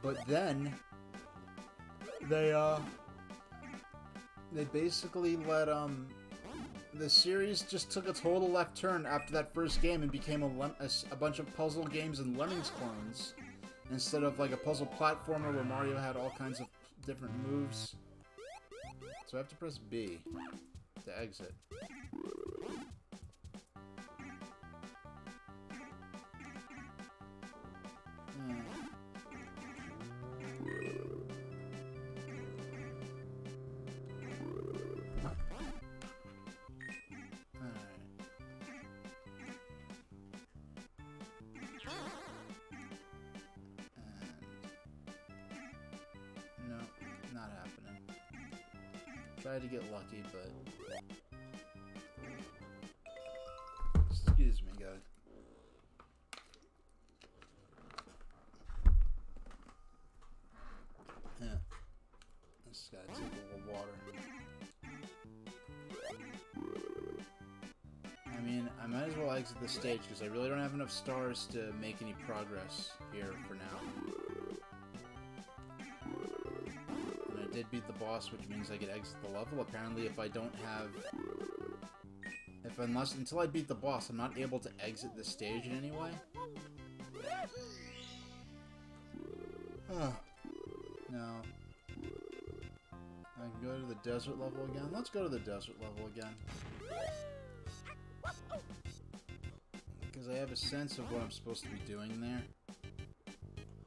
But then they basically let the series just took a total left turn after that first game and became a bunch of puzzle games and Lemmings clones instead of like a puzzle platformer where Mario had all kinds of different moves. So I have to press B to exit. Tried to get lucky, but excuse me, guys. Yeah, just gotta take a little water. I mean, I might as well exit the stage because I really don't have enough stars to make any progress here for now. Did beat the boss, which means I could exit the level. Apparently, if I don't have... Until I beat the boss, I'm not able to exit the stage in any way. Oh. No. I can go to the desert level again. Let's go to the desert level again. Because I have a sense of what I'm supposed to be doing there.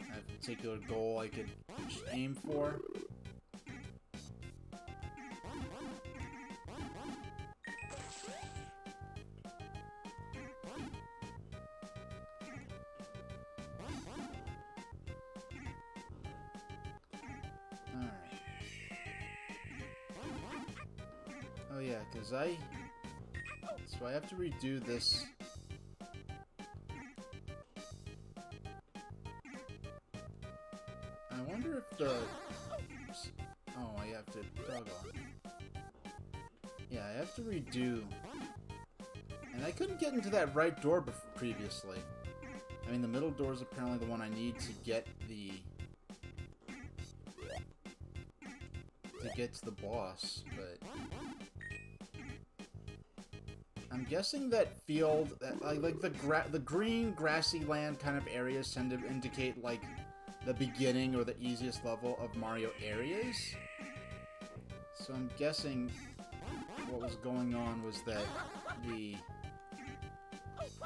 I have a particular goal I could aim for. Oh yeah, because so I have to redo this. I wonder if the... Oh, I have to... Doggone. Yeah, I have to redo... And I couldn't get into that right door previously. I mean, the middle door is apparently the one I need to get the... to get to the boss, but... I'm guessing that field, like the green grassy land kind of areas tend to indicate like the beginning or the easiest level of Mario areas. So I'm guessing what was going on was that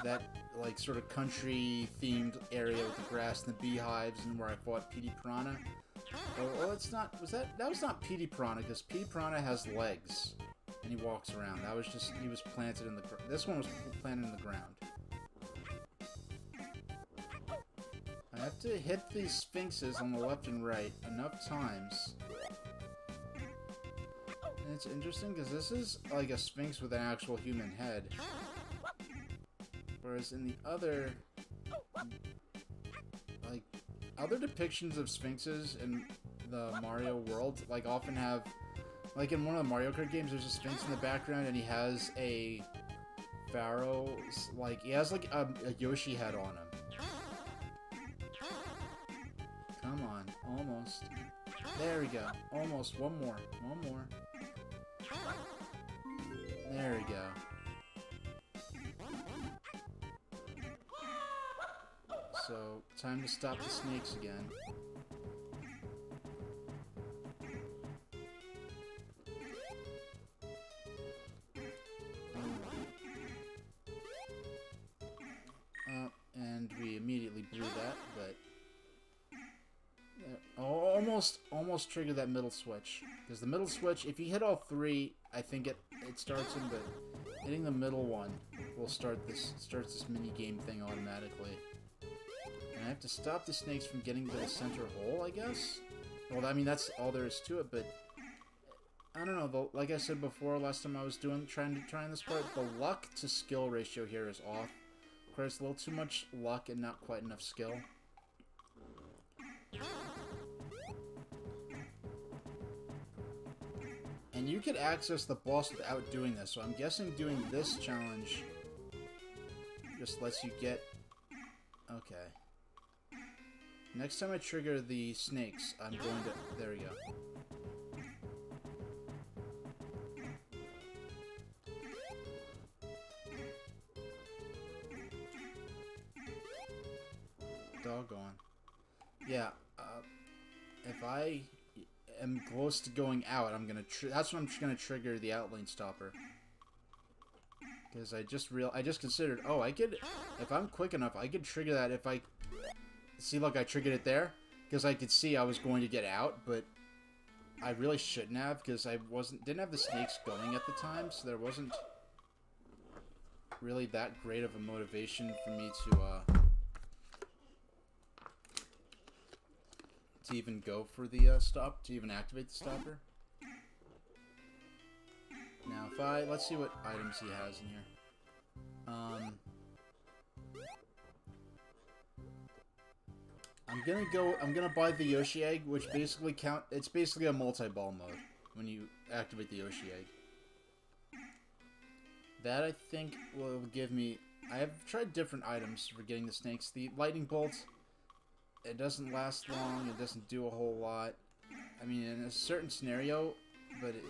that like sort of country themed area with the grass and the beehives and where I fought Petey Piranha. Oh, it's not. That was not Petey Piranha because Petey Piranha has legs. And he walks around. That was just, he was planted in the ground. This one was planted in the ground. I have to hit these sphinxes on the left and right enough times. And it's interesting because this is like a sphinx with an actual human head. Whereas in the other, like, other depictions of sphinxes in the Mario world, like, often have... Like in one of the Mario Kart games, there's a Sphinx in the background, and he has a Pharaoh, like, he has like a Yoshi head on him. Come on, almost. There we go. Almost. One more. One more. There we go. So, time to stop the snakes again. And we immediately blew that, but... Almost triggered that middle switch. Because the middle switch, if you hit all three, I think it starts him, but hitting the middle one will starts this mini-game thing automatically. And I have to stop the snakes from getting to the center hole, I guess? Well, I mean, that's all there is to it, but... I don't know. Like I said before, last time I was trying this part, the luck to skill ratio here is off. Requires a little too much luck and not quite enough skill. And you could access the boss without doing this, so I'm guessing doing this challenge just lets you get... Okay. Next time I trigger the snakes, I'm going to... There we go. Doggone. Yeah, if I am close to going out, I'm gonna... That's when I'm just gonna trigger the outlane stopper. Because I just considered, oh, I could... If I'm quick enough, I could trigger that if I... See, look, I triggered it there. Because I could see I was going to get out, but... I really shouldn't have, because I didn't have the snakes going at the time, so there wasn't... really that great of a motivation for me to even go for the to even activate the stopper. Now, if let's see what items he has in here. I'm gonna buy the Yoshi egg, which basically it's basically a multi-ball mode when you activate the Yoshi egg. That, I think, will give me... I have tried different items for getting the snakes. The lightning bolt, it doesn't last long. It doesn't do a whole lot. I mean, in a certain scenario, but it...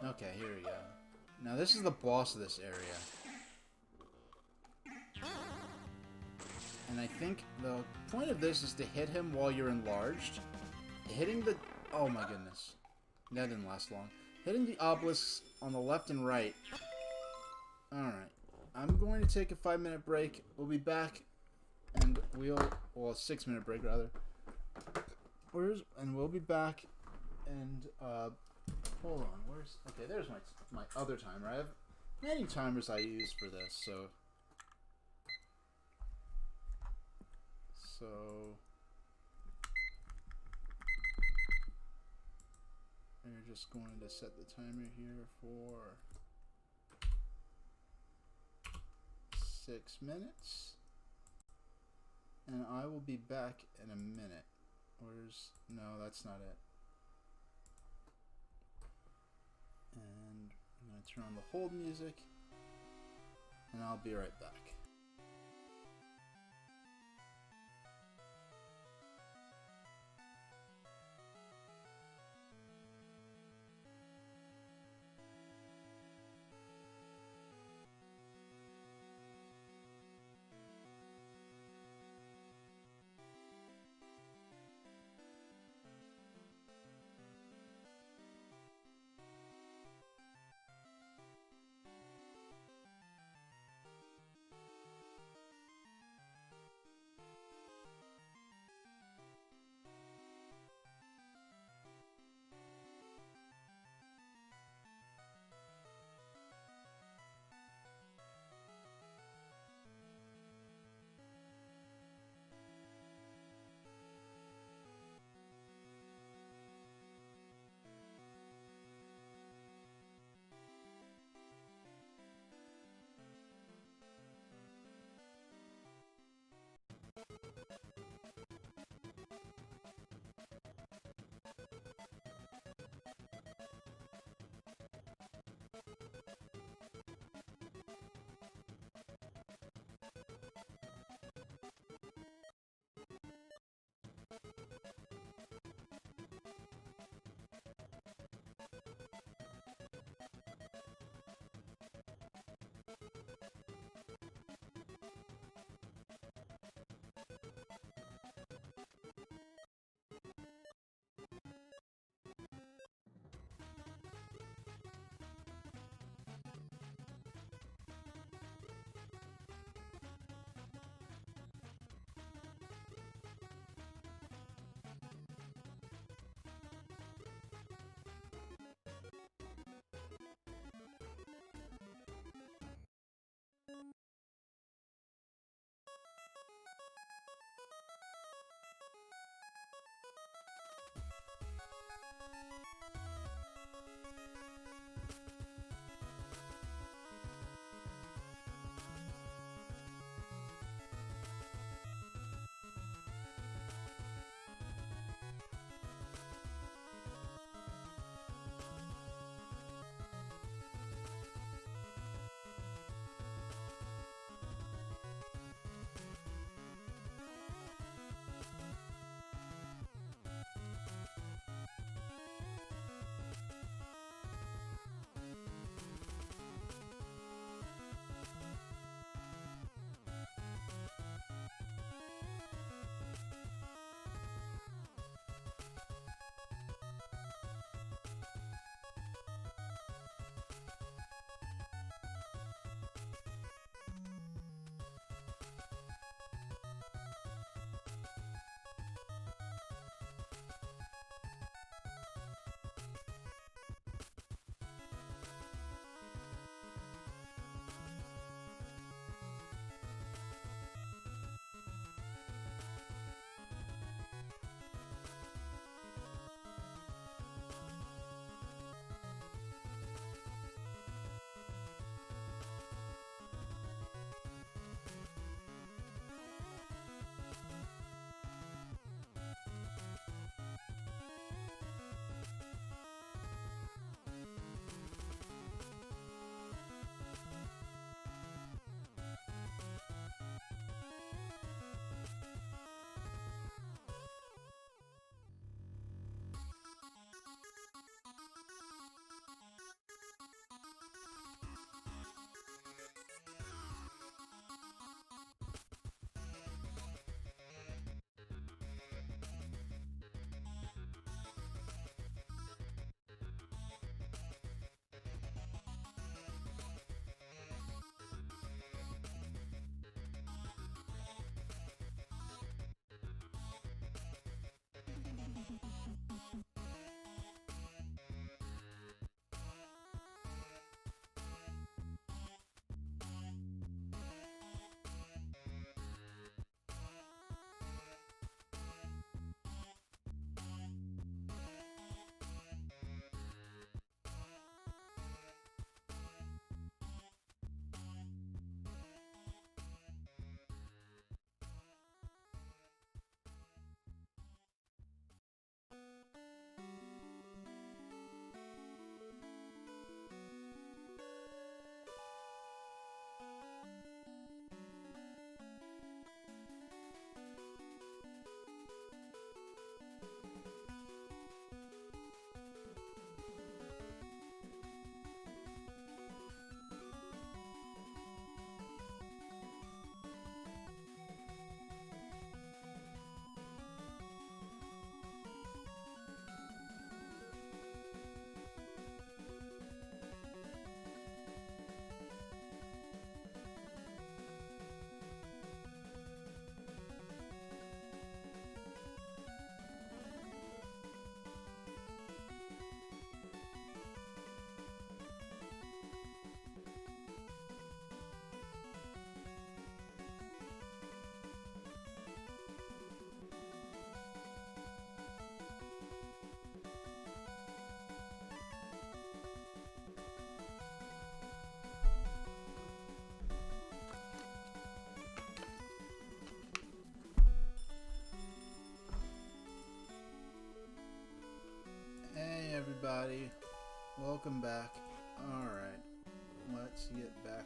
Okay, here we go. Now, this is the boss of this area. And I think the point of this is to hit him while you're enlarged. Hitting the... Oh, my goodness. That didn't last long. Hitting the obelisks on the left and right. Alright. I'm going to take a 5-minute break. We'll be back. And well, a 6-minute break, rather. And we'll be back. And, hold on. Okay, there's my other timer. I have many timers I use for this, so... We're just going to set the timer here for 6 minutes. And I will be back in a minute. No, that's not it. And I'm going to turn on the hold music. And I'll be right back. everybody, welcome back. Alright, let's get back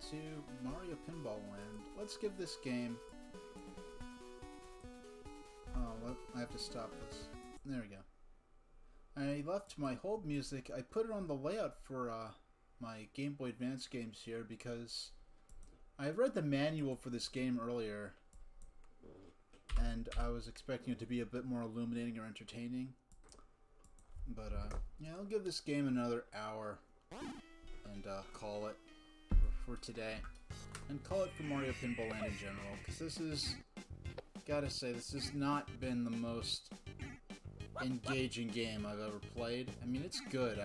to Mario Pinball Land. Let's give this game... Oh, I have to stop this. There we go. I left my hold music. I put it on the layout for my Game Boy Advance games here because I read the manual for this game earlier and I was expecting it to be a bit more illuminating or entertaining. But yeah, I'll give this game another hour and call it for today. And call it for Mario Pinball Land in general, because this is, gotta say, this has not been the most engaging game I've ever played. I mean, it's good.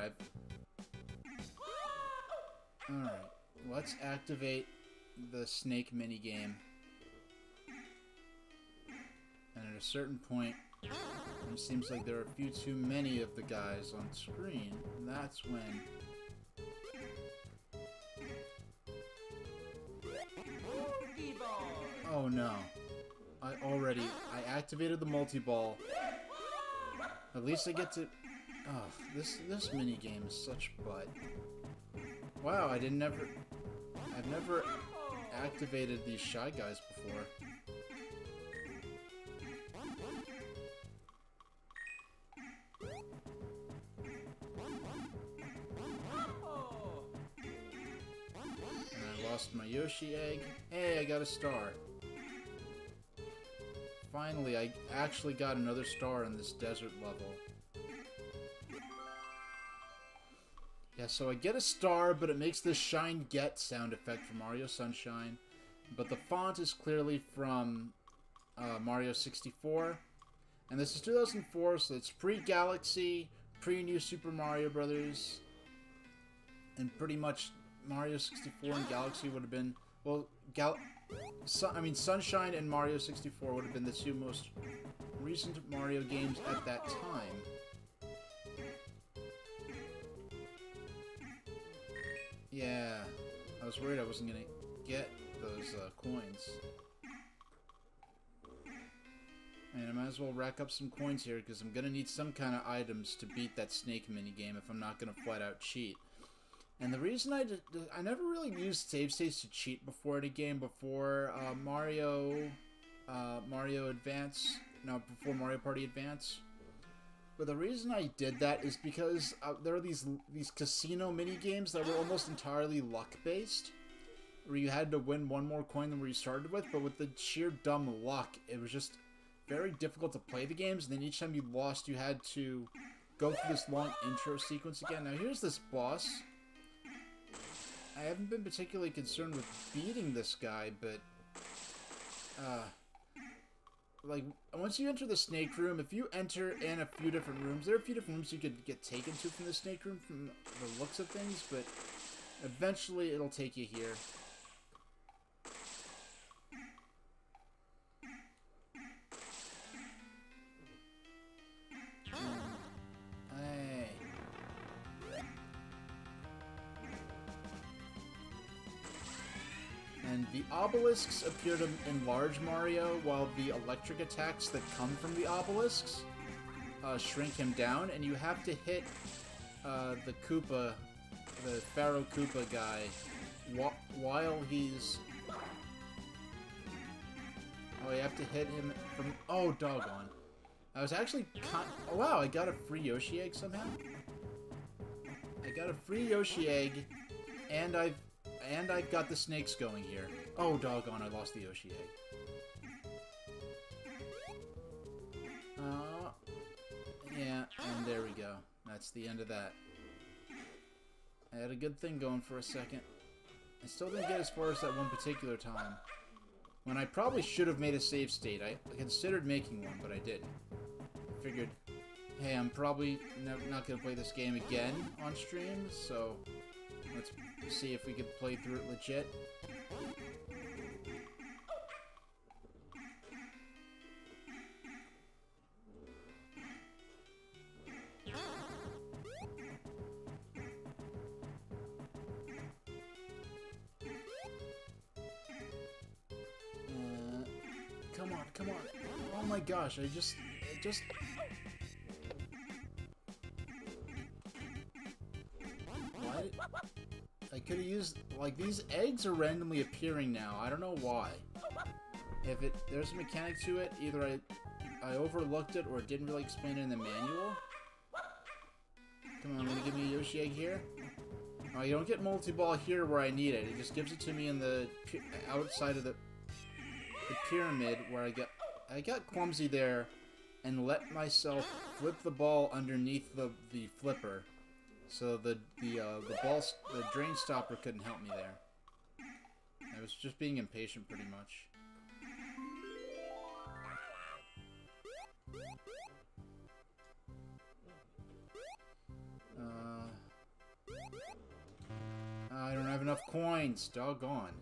Alright, let's activate the snake minigame. And at a certain point, And it seems like there are a few too many of the guys on screen. And that's when... Oh no. I activated the multi-ball. At least I get to... Oh, this mini game is such butt. Wow, I've never activated these Shy Guys before. And I lost my Yoshi egg. Hey, I got a star. Finally, I actually got another star in this desert level. Yeah, so I get a star, but it makes this Shine Get sound effect from Mario Sunshine. But the font is clearly from Mario 64. And this is 2004, so it's pre-Galaxy, pre-New Super Mario Brothers. And pretty much Mario 64 and Galaxy would have been... Well, Sunshine and Mario 64 would have been the two most recent Mario games at that time. Yeah, I was worried I wasn't gonna get those coins. And I might as well rack up some coins here, because I'm gonna need some kind of items to beat that snake minigame if I'm not gonna flat out cheat. And the reason I never really used save states to cheat before in a game before Mario Advance, no, before Mario Party Advance. But the reason I did that is because there are these casino mini games that were almost entirely luck based, where you had to win one more coin than where you started with. But with the sheer dumb luck, it was just very difficult to play the games. And then each time you lost, you had to go through this long intro sequence again. Now here's this boss. I haven't been particularly concerned with beating this guy, but like, once you enter the snake room, if you enter in a few different rooms, there are a few different rooms you could get taken to from the snake room from the looks of things, but eventually it'll take you here. Hey. And the obelisks appear to enlarge Mario, while the electric attacks that come from the obelisks shrink him down, and you have to hit the Koopa, the Pharaoh Koopa guy, while he's... Oh, you have to hit him from... Oh, doggone. I was actually... Oh, wow, I got a free Yoshi egg somehow? I got a free Yoshi egg, and I've got the snakes going here. Oh, doggone, I lost the Yoshi egg. Yeah, and there we go. That's the end of that. I had a good thing going for a second. I still didn't get as far as that one particular time, when I probably should have made a save state. I considered making one, but I didn't. I figured, hey, I'm probably not going to play this game again on stream, so... Let's see if we can play through it legit. Come on, come on. Oh my gosh, I just... What? I could have used... Like, these eggs are randomly appearing now. I don't know why. If there's a mechanic to it, either I overlooked it or it didn't really explain it in the manual. Come on, gonna give me a Yoshi egg here? Oh, you don't get multi-ball here where I need it. It just gives it to me in the outside of the pyramid where I got clumsy there and let myself flip the ball underneath the flipper. So the drain stopper couldn't help me there. I was just being impatient pretty much. I don't have enough coins. Doggone.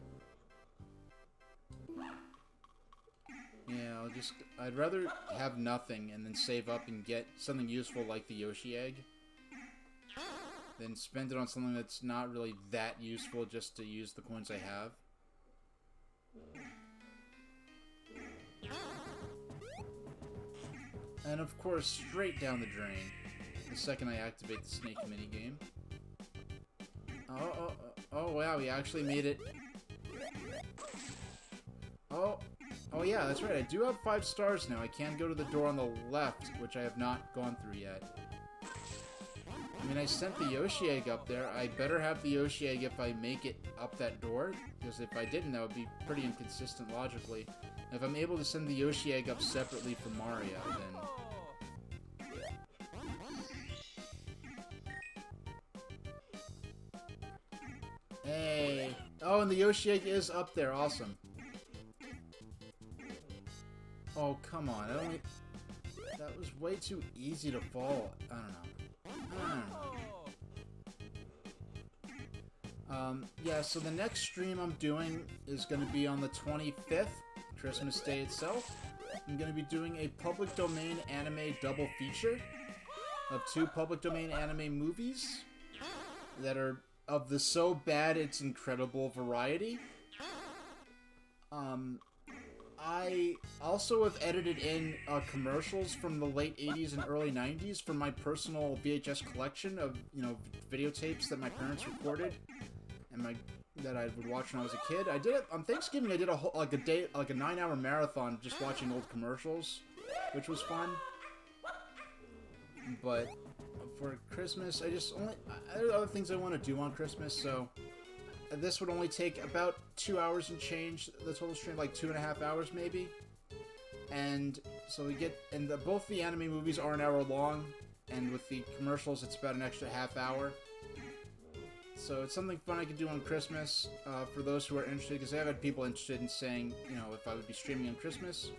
Yeah, I'd rather have nothing and then save up and get something useful like the Yoshi egg than spend it on something that's not really that useful just to use the coins I have. And of course, straight down the drain the second I activate the snake minigame. Oh, wow, we actually made it. Oh yeah, that's right, I do have 5 stars now. I can go to the door on the left, which I have not gone through yet. I mean, I sent the Yoshi egg up there. I better have the Yoshi egg if I make it up that door, because if I didn't, that would be pretty inconsistent logically. If I'm able to send the Yoshi egg up separately from Mario, then... Hey! Oh, and the Yoshi egg is up there. Awesome. Oh, come on. That was way too easy to fall. I don't know. Yeah, so the next stream I'm doing is going to be on the 25th, Christmas Day itself. I'm going to be doing a public domain anime double feature of 2 public domain anime movies that are of the so bad it's incredible variety. I also have edited in commercials from the late 80s and early 90s for my personal VHS collection of, you know, videotapes that my parents recorded and that I would watch when I was a kid. I did it on Thanksgiving. I did a whole, like a 9-hour marathon just watching old commercials, which was fun. But for Christmas, there are other things I want to do on Christmas, so this would only take about 2 hours and change, the total stream, like 2.5 hours maybe. And so we get, and both the anime movies are an hour long, and with the commercials it's about an extra half hour. So it's something fun I could do on Christmas for those who are interested, because I've had people interested in saying, you know, if I would be streaming on Christmas.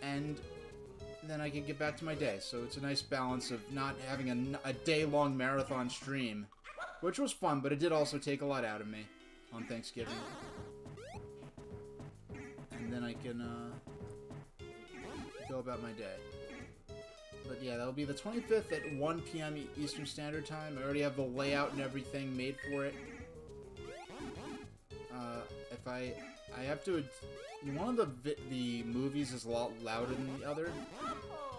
And then I could get back to my day. So it's a nice balance of not having a day-long marathon stream, which was fun, but it did also take a lot out of me on Thanksgiving. And then I can go about my day. But yeah, that'll be the 25th at 1 p.m. Eastern Standard Time. I already have the layout and everything made for it. If I have to... One of the movies is a lot louder than the other.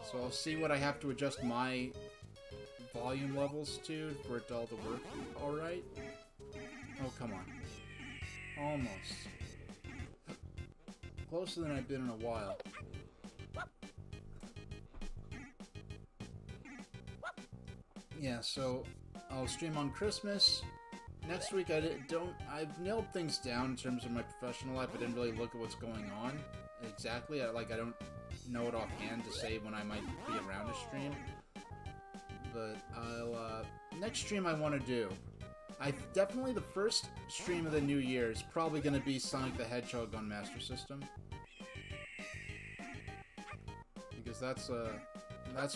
So I'll see what I have to adjust my volume levels to for it all to work alright. Oh, come on. Almost. Closer than I've been in a while. Yeah, so I'll stream on Christmas. Next week, I've nailed things down in terms of my professional life. I didn't really look at what's going on exactly. I don't know it offhand to say when I might be around to stream. But next stream I want to do. Definitely the first stream of the new year is probably going to be Sonic the Hedgehog on Master System. Because that's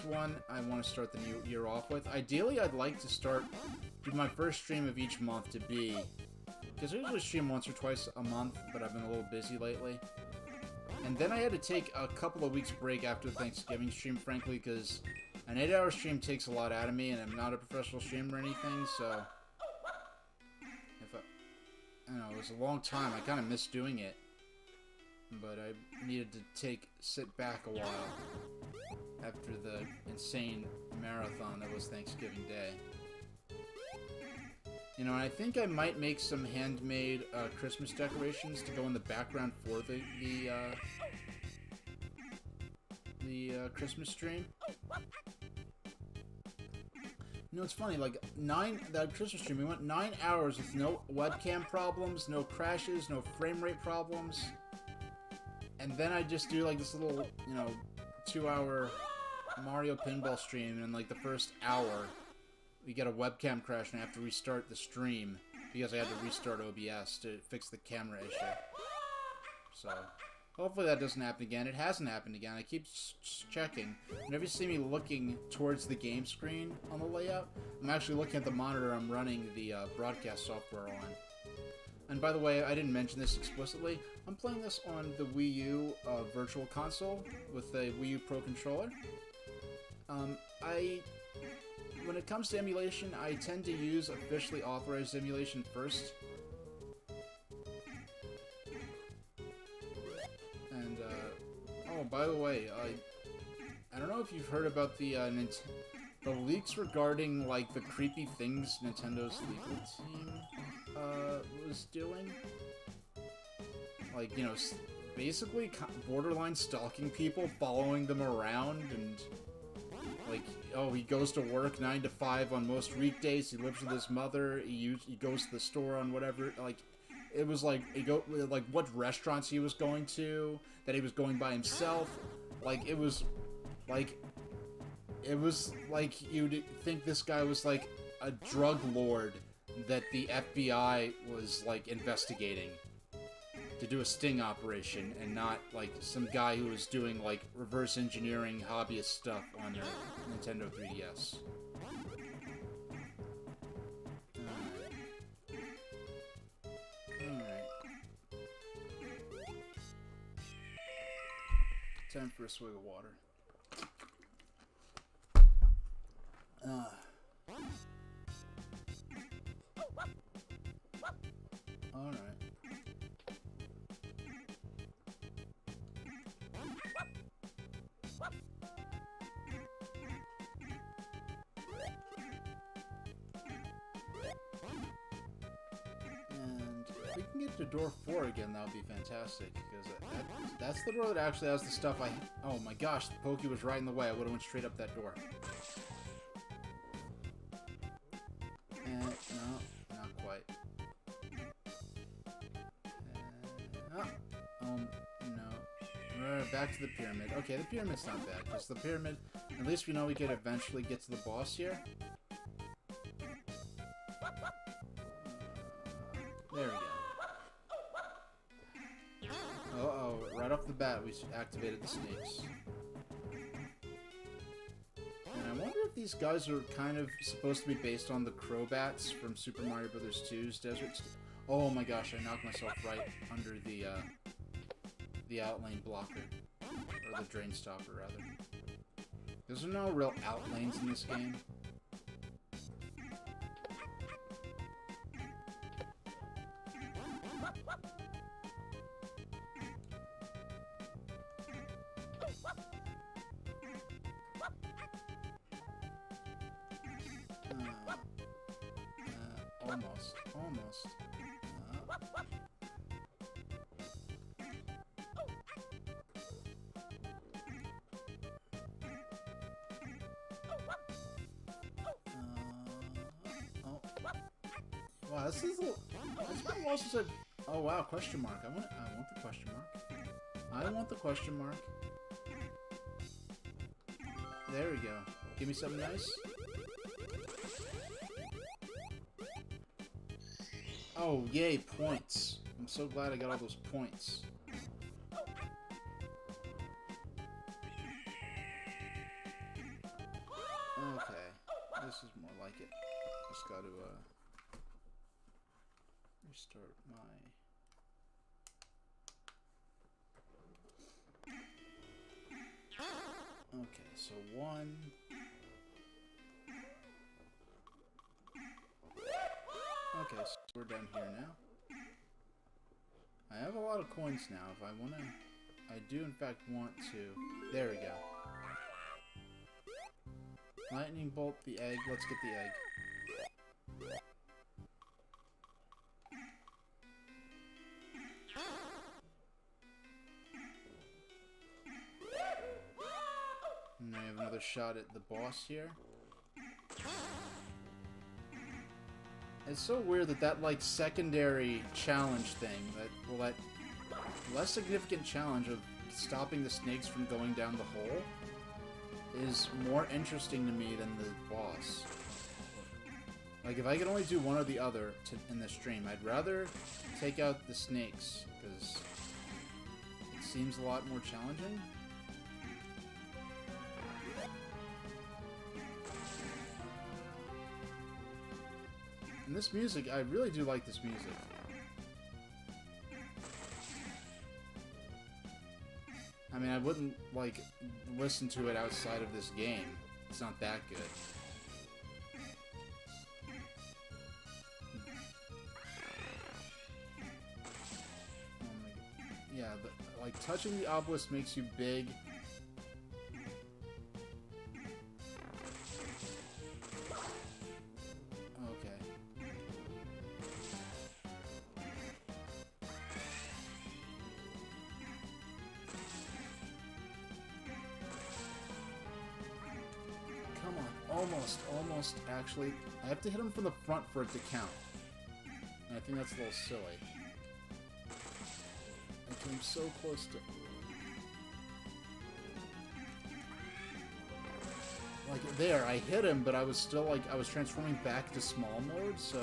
one I want to start the new year off with. Ideally, I'd like to do my first stream of each month to be... Because I usually stream once or twice a month, but I've been a little busy lately. And then I had to take a couple of weeks break after the Thanksgiving stream, frankly, because an 8-hour stream takes a lot out of me, and I'm not a professional streamer or anything, so... I don't know, it was a long time. I kind of missed doing it. But I needed to sit back a while after the insane marathon that was Thanksgiving Day. You know, and I think I might make some handmade Christmas decorations to go in the background for the Christmas stream. You know, it's funny, like, that Christmas stream, we went 9 hours with no webcam problems, no crashes, no frame rate problems. And then I just do, like, this little, you know, 2-hour Mario Pinball stream, and in, like, the first hour, we get a webcam crash, and I have to restart the stream, because I had to restart OBS to fix the camera issue. So, hopefully that doesn't happen again. It hasn't happened again. I keep checking. Whenever you see me looking towards the game screen on the layout, I'm actually looking at the monitor I'm running the broadcast software on. And by the way, I didn't mention this explicitly. I'm playing this on the Wii U Virtual Console with a Wii U Pro Controller. When it comes to emulation, I tend to use officially authorized emulation first. And, oh, by the way, I don't know if you've heard about the leaks regarding, like, the creepy things Nintendo's legal team, was doing. Like, you know, basically borderline stalking people, following them around, and, like, oh, he goes to work 9 to 5 on most weekdays, he lives with his mother, he goes to the store on whatever, like, it was like, like, what restaurants he was going to, that he was going by himself, like, it was like you'd think this guy was, like, a drug lord that the FBI was, like, investigating to do a sting operation, and not, like, some guy who was doing, like, reverse engineering hobbyist stuff on their Nintendo 3DS. Alright. Time for a swig of water. Alright. And if we can get to door 4 again, that would be fantastic, because that's the door that actually has the stuff oh my gosh, the Pokey was right in the way. I would have went straight up that door. And, no, not quite. No. Back to the pyramid. Okay, the pyramid's not bad, because the pyramid, at least we know we could eventually get to the boss here. There we go. Uh-oh, right off the bat we activated the snakes. And I wonder if these guys are kind of supposed to be based on the Crobats from Super Mario Bros. 2's Desert. Oh my gosh, I knocked myself right under the outlane blocker. Or the drain stopper, rather. There's no real outlanes in this game. Almost. Wow, this is it's been a while since I've... Oh wow, question mark. I want the question mark. I want the question mark. There we go. Give me something nice. Oh, yay, points. I'm so glad I got all those points. Okay, this is more like it. Just gotta, restart my... Okay, so 1... Okay, so we're down here now. I have a lot of coins now. If I want to... I do, in fact, want to... There we go. Lightning bolt the egg. Let's get the egg. And I have another shot at the boss here. It's so weird that like secondary challenge thing, that less significant challenge of stopping the snakes from going down the hole, is more interesting to me than the boss. Like, if I could only do one or the other in this stream, I'd rather take out the snakes, because it seems a lot more challenging. And this music, I really do like this music. I mean, I wouldn't, like, listen to it outside of this game. It's not that good. Yeah, but, like, touching the obelisk makes you big. Okay. Come on, almost, actually. I have to hit him from the front for it to count. And I think that's a little silly. I came so close to... Like, there, I hit him, but I was still, like, I was transforming back to small mode, so...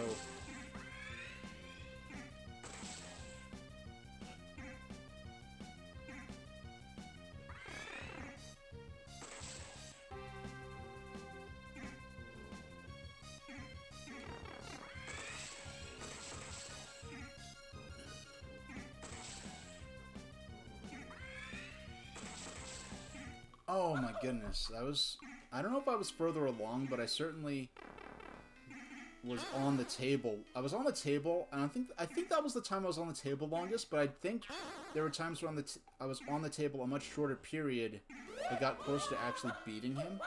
Oh my goodness, that was... I don't know if I was further along, but I certainly was on the table. I was on the table, and I think that was the time I was on the table longest, but I think there were times where I was on the table a much shorter period. I got close to actually beating him.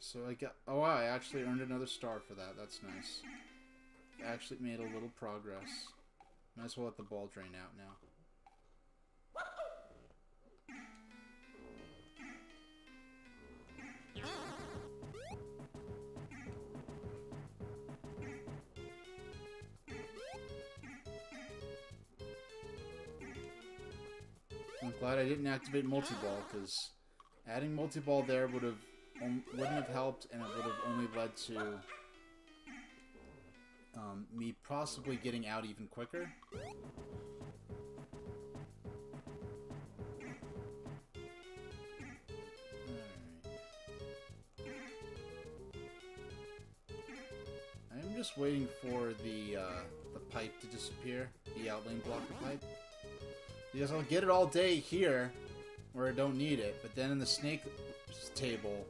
So I got... Oh, wow, I actually earned another star for that. That's nice. Actually made a little progress. Might as well let the ball drain out now. I'm glad I didn't activate multi-ball, because adding multi-ball there wouldn't have helped, and it would have only led to me possibly getting out even quicker. I'm just waiting for the pipe to disappear, the outlane blocker pipe. Because I'll get it all day here, where I don't need it, but then in the snake table,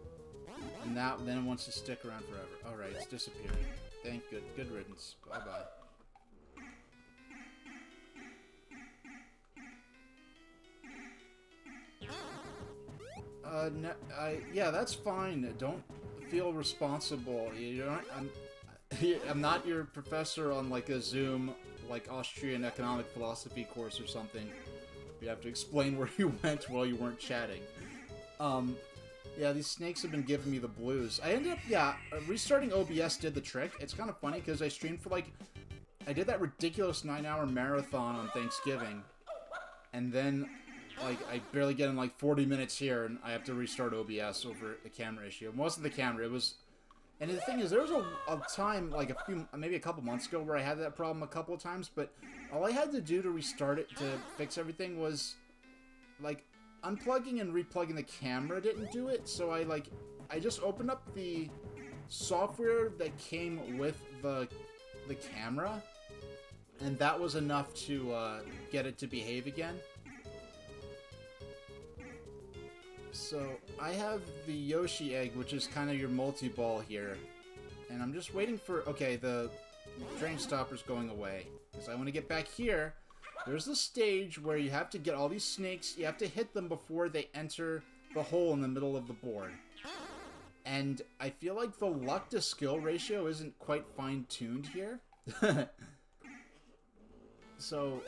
and that then it wants to stick around forever. Alright, it's disappearing. Thank good riddance. Bye-bye. No, yeah, that's fine. Don't feel responsible. I'm not your professor on, like, a Zoom, like, Austrian economic philosophy course or something. You have to explain where you went while you weren't chatting. Yeah, these snakes have been giving me the blues. I ended up, yeah, restarting OBS did the trick. It's kind of funny because I streamed for, like, I did that ridiculous 9-hour marathon on Thanksgiving. And then, like, I barely get in, like, 40 minutes here, and I have to restart OBS over the camera issue. It wasn't the camera, it was... And the thing is, there was a time, like, maybe a couple months ago, where I had that problem a couple of times, but all I had to do to restart it, to fix everything, was, like... Unplugging and replugging the camera didn't do it, so I just opened up the software that came with the camera, and that was enough to get it to behave again. So I have the Yoshi egg, which is kind of your multi-ball here, and I'm just waiting for... Okay, the drain stopper's going away, because I want to get back here. There's the stage where you have to get all these snakes, you have to hit them before they enter the hole in the middle of the board. And I feel like the luck to skill ratio isn't quite fine-tuned here. So,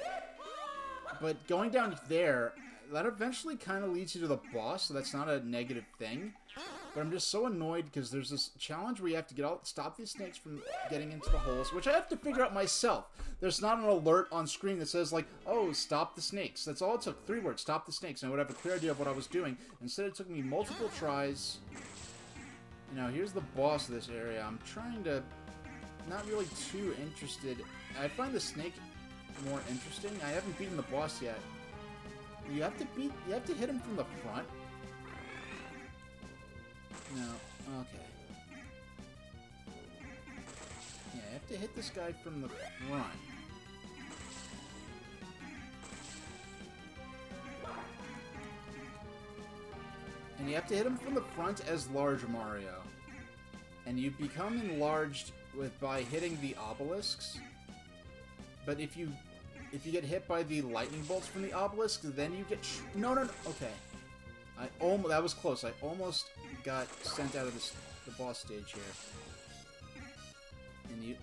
but going down there, that eventually kind of leads you to the boss, so that's not a negative thing. But I'm just so annoyed because there's this challenge where you have to stop these snakes from getting into the holes, which I have to figure out myself. There's not an alert on screen that says, like, oh, stop the snakes. That's all it took. 3 words, stop the snakes. And I would have a clear idea of what I was doing. Instead, it took me multiple tries. You know, here's the boss of this area. I'm trying to... Not really too interested. I find the snake more interesting. I haven't beaten the boss yet. You have to hit him from the front. No, okay. Yeah, I have to hit this guy from the front. And you have to hit him from the front as large Mario. And you become enlarged by hitting the obelisks. But if you get hit by the lightning bolts from the obelisk, then you get... No. Okay. That was close. I almost got sent out of the boss stage here. And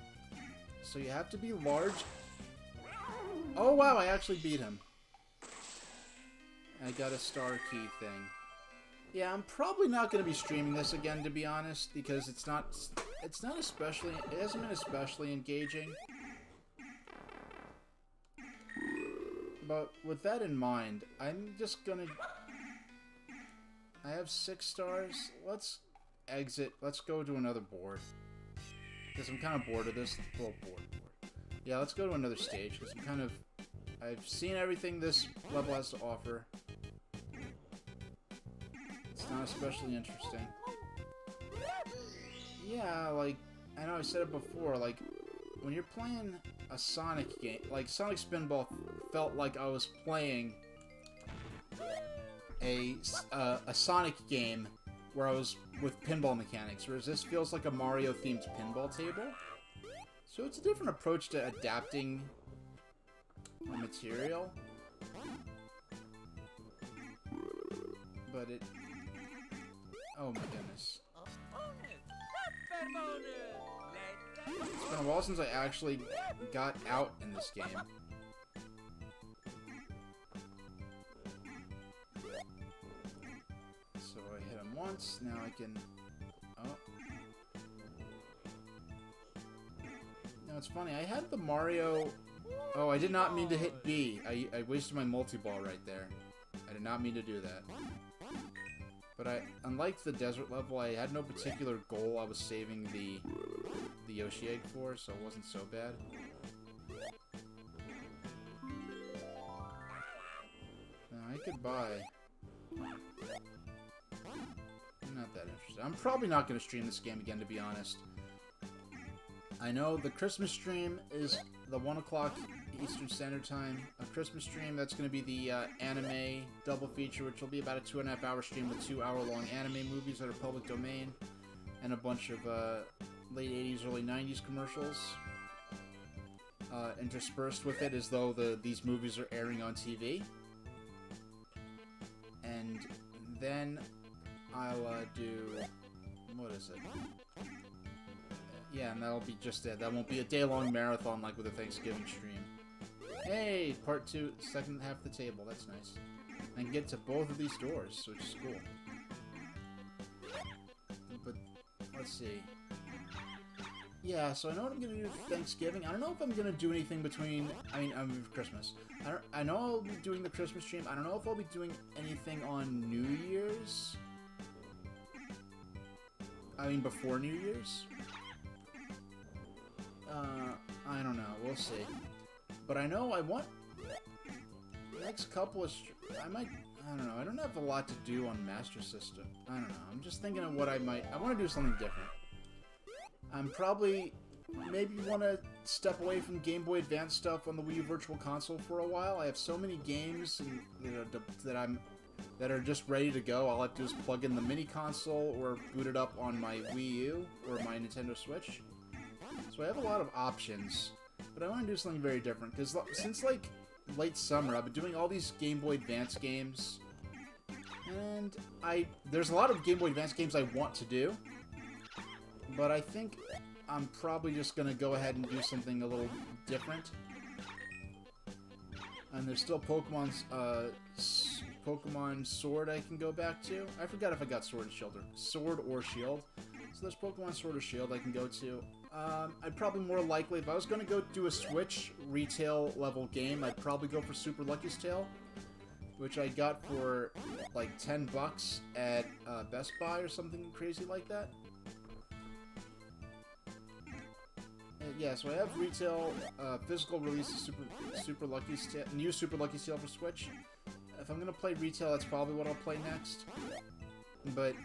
so you have to be large. Oh wow, I actually beat him. I got a star key thing. Yeah, I'm probably not going to be streaming this again, to be honest, because it hasn't been especially engaging. But with that in mind, I'm just gonna... I have 6 stars. Let's exit. Let's go to another board. Because I'm kind of bored of this. Well, bored. Yeah, let's go to another stage, because I've seen everything this level has to offer. It's not especially interesting. Yeah, like, I know I said it before, like, when you're playing a Sonic game, like Sonic Spinball felt like I was playing a Sonic game where I was with pinball mechanics, whereas this feels like a Mario-themed pinball table. So it's a different approach to adapting a material. But it... Oh my goodness. It's been a while since I actually got out in this game. So I hit him once, now I can... Oh. Now it's funny, I had the Mario... Oh, I did not mean to hit B. I wasted my multi-ball right there. I did not mean to do that. But unlike the desert level, I had no particular goal I was saving the Yoshi egg for, so it wasn't so bad. Now, I could buy... I'm not that interested. I'm probably not going to stream this game again, to be honest. I know the Christmas stream is the 1 o'clock Eastern Standard Time. A Christmas stream, that's going to be the anime double feature, which will be about a 2.5-hour stream with 2-hour-long anime movies that are public domain, and a bunch of late 80s, early 90s commercials. Interspersed with it as though these movies are airing on TV. And then I'll do... What is it? Yeah, and that'll be just it. That won't be a day-long marathon like with a Thanksgiving stream. Hey, part 2, second half of the table. That's nice. I can get to both of these doors, which is cool. But, let's see. Yeah, so I know what I'm going to do for Thanksgiving. I don't know if I'm going to do anything between... Christmas. I know I'll be doing the Christmas stream. I don't know if I'll be doing anything on New Year's. Before New Year's. I don't know. We'll see. But I know I want... The next couple of... I don't know. I don't have a lot to do on Master System. I don't know. I'm just thinking of what I might... I want to do something different. I'm probably... Maybe want to step away from Game Boy Advance stuff on the Wii U Virtual Console for a while. I have so many games that are just ready to go. All I have to do is plug in the mini console or boot it up on my Wii U or my Nintendo Switch. So I have a lot of options, but I want to do something very different, because since, like, late summer, I've been doing all these Game Boy Advance games, and and there's a lot of Game Boy Advance games I want to do, but I think I'm probably just gonna go ahead and do something a little different. And there's still Pokemon's Pokemon Sword I can go back to. I forgot if I got Sword or Shield. So there's Pokemon Sword or Shield I can go to. I'd probably more likely, if I was gonna go do a Switch retail level game, I'd probably go for Super Lucky's Tale, which I got for like $10 at Best Buy or something crazy like that. Yeah, so I have retail, physical release of Super Lucky's Tale, new Super Lucky's Tale for Switch. If I'm gonna play retail, that's probably what I'll play next. But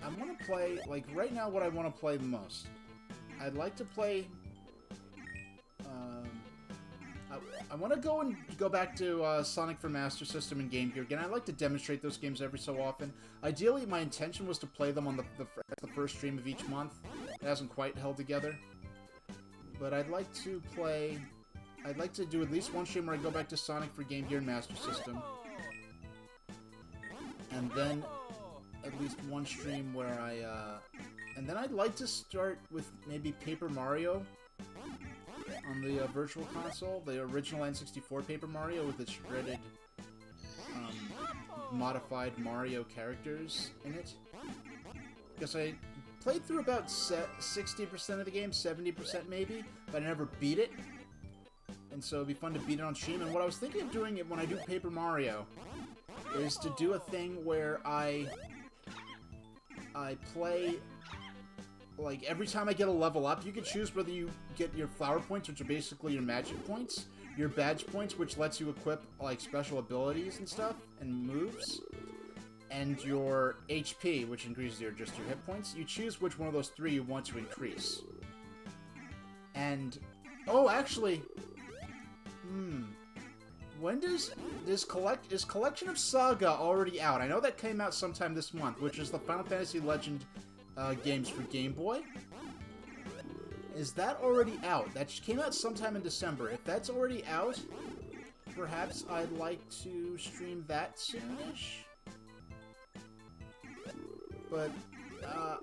I want to play, like, right now what I want to play the most. I'd like to play, I want to go back to Sonic for Master System and Game Gear again. I like to demonstrate those games every so often. Ideally, my intention was to play them on the first stream of each month. It hasn't quite held together. But I'd like to do at least one stream where I go back to Sonic for Game Gear and Master System. And then at least one stream where and then I'd like to start with maybe Paper Mario on the Virtual Console, the original N64 Paper Mario with its shredded, modified Mario characters in it. Because I played through about 60% of the game, 70% maybe, but I never beat it. And so it'd be fun to beat it on stream. And what I was thinking of doing when I do Paper Mario is to do a thing where I play, like, every time I get a level up, you can choose whether you get your flower points, which are basically your magic points, your badge points, which lets you equip, like, special abilities and stuff, and moves, and your HP, which increases just your hit points. You choose which one of those three you want to increase. And, oh, actually, when is Collection of Saga already out? I know that came out sometime this month, which is the Final Fantasy Legend games for Game Boy. Is that already out? That came out sometime in December. If that's already out, perhaps I'd like to stream that soonish. But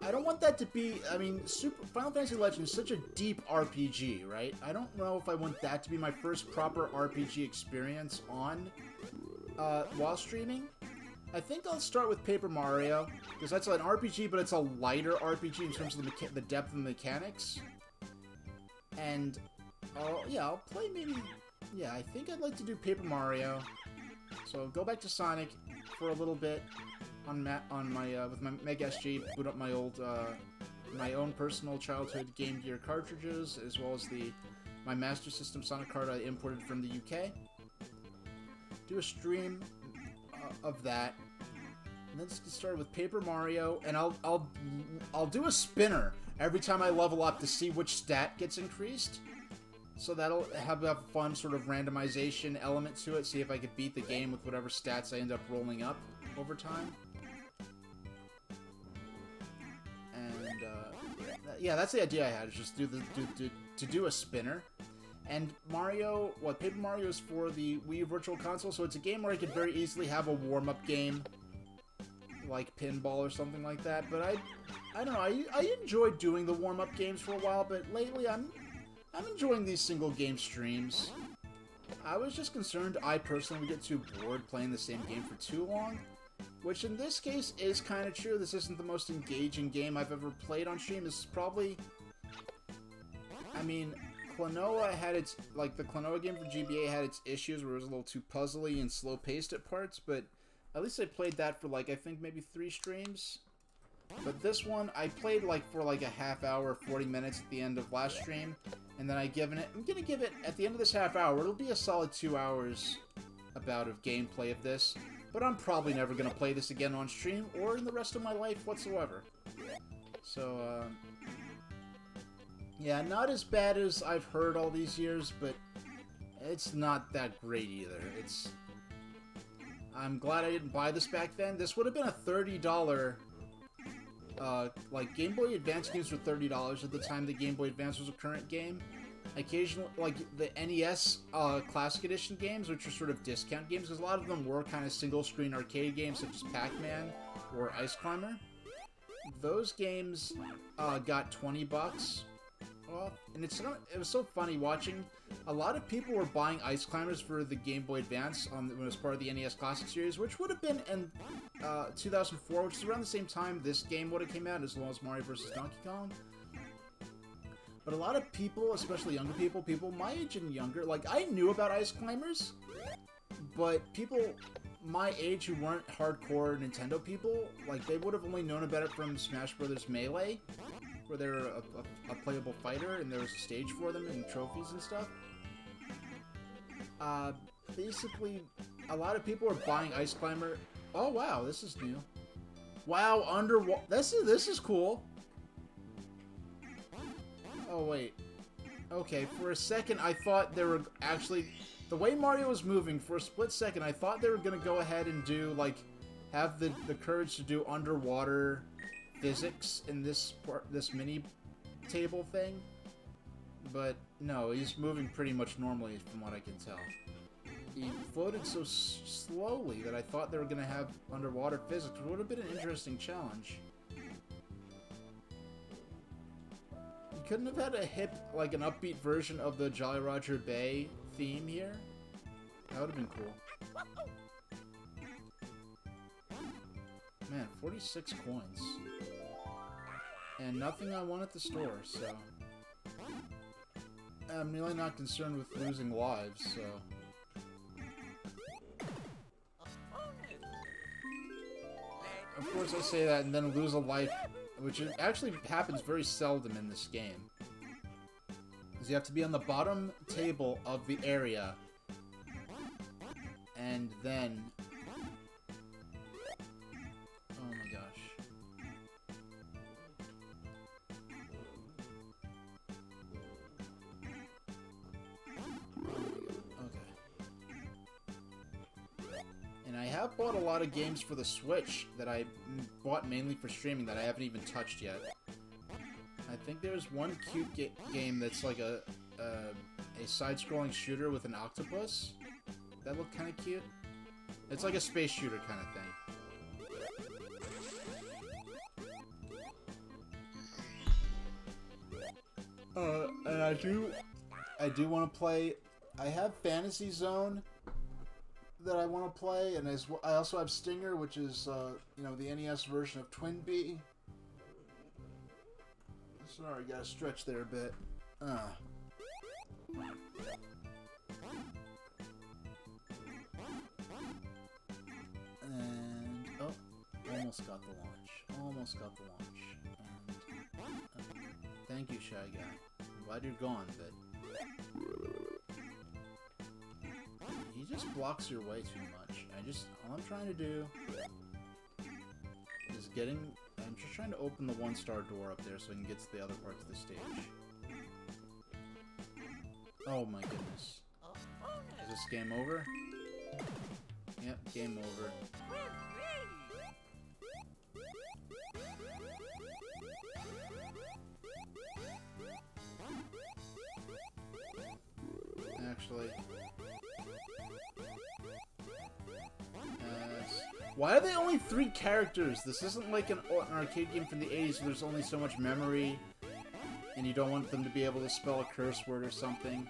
I don't want that to be, I mean, Final Fantasy Legend is such a deep RPG, right? I don't know if I want that to be my first proper RPG experience on, while streaming. I think I'll start with Paper Mario, because that's an RPG, but it's a lighter RPG in terms of the depth of the mechanics. And, I'll play maybe, I think I'd like to do Paper Mario. So go back to Sonic for a little bit on my with my Mega SG, boot up my old my own personal childhood Game Gear cartridges, as well as my Master System Sonic card I imported from the UK. Do a stream of that, and then start with Paper Mario, and I'll do a spinner every time I level up to see which stat gets increased. So that'll have a fun sort of randomization element to it. See if I could beat the game with whatever stats I end up rolling up over time. And yeah, that's the idea I had. Is just to do a spinner. And Paper Mario is for the Wii Virtual Console, so it's a game where I could very easily have a warm-up game, like Pinball or something like that. But I don't know. I enjoyed doing the warm-up games for a while, but lately I'm enjoying these single game streams. I was just concerned I personally would get too bored playing the same game for too long, which in this case is kind of true. This isn't the most engaging game I've ever played on stream. This is probably, I mean, Klonoa had its, like, the Klonoa game for GBA had its issues where it was a little too puzzly and slow-paced at parts, but at least I played that for, like, I think maybe 3 streams. But this one, I played, like, for, like, a half hour, 40 minutes at the end of last stream, and then I'm gonna give it, at the end of this half hour, it'll be a solid 2 hours about of gameplay of this, but I'm probably never gonna play this again on stream, or in the rest of my life whatsoever. So, yeah, not as bad as I've heard all these years, but it's not that great either. I'm glad I didn't buy this back then. This would have been a $30, like, Game Boy Advance games were $30 at the time the Game Boy Advance was a current game. occasionally, like the NES Classic Edition games, which are sort of discount games, because a lot of them were kind of single-screen arcade games, such as Pac-Man or Ice Climber. Those games got $20 off, and it was so funny watching. A lot of people were buying Ice Climbers for the Game Boy Advance when it was part of the NES Classic series, which would have been in 2004, which is around the same time this game would have came out, as well as Mario vs. Donkey Kong. But a lot of people, especially younger people my age and younger, like, I knew about Ice Climbers, but people my age who weren't hardcore Nintendo people, like, they would have only known about it from Smash Bros. Melee, where they're a playable fighter, and there was a stage for them, and trophies and stuff. Basically, a lot of people are buying Ice Climber. Oh, wow, this is new. Wow, underwater. This is cool. Oh, wait. Okay, for a second, I thought they were actually... The way Mario was moving, for a split second, I thought they were going to go ahead and do, like, have the courage to do underwater physics in this mini table thing. But, no, he's moving pretty much normally, from what I can tell. He floated so slowly that I thought they were going to have underwater physics. It would have been an interesting challenge. Couldn't have had a hip, like an upbeat version of the Jolly Roger Bay theme here? That would have been cool. Man, 46 coins. And nothing I want at the store, so... I'm really not concerned with losing lives, so... Of course I say that and then lose a life, which actually happens very seldom in this game. Because you have to be on the bottom table of the area, and then... Oh my gosh. And I have bought a lot of games for the Switch that I bought mainly for streaming that I haven't even touched yet. I think there's one cute game that's like a side-scrolling shooter with an octopus. That looked kind of cute. It's like a space shooter kind of thing. And I do want to play. I have Fantasy Zone that I want to play, and I also have Stinger, which is you know, the NES version of Twin Bee. Sorry, gotta stretch there a bit. And oh, almost got the launch. Almost got the launch. And, thank you, Shy Guy. I'm glad you're gone, but he just blocks your way too much. All I'm trying to do is I'm just trying to open the one-star door up there so I can get to the other parts of the stage. Oh my goodness. Is this game over? Yep, game over. Actually... Why are they only 3 characters? This isn't like an arcade game from the 80s where there's only so much memory and you don't want them to be able to spell a curse word or something.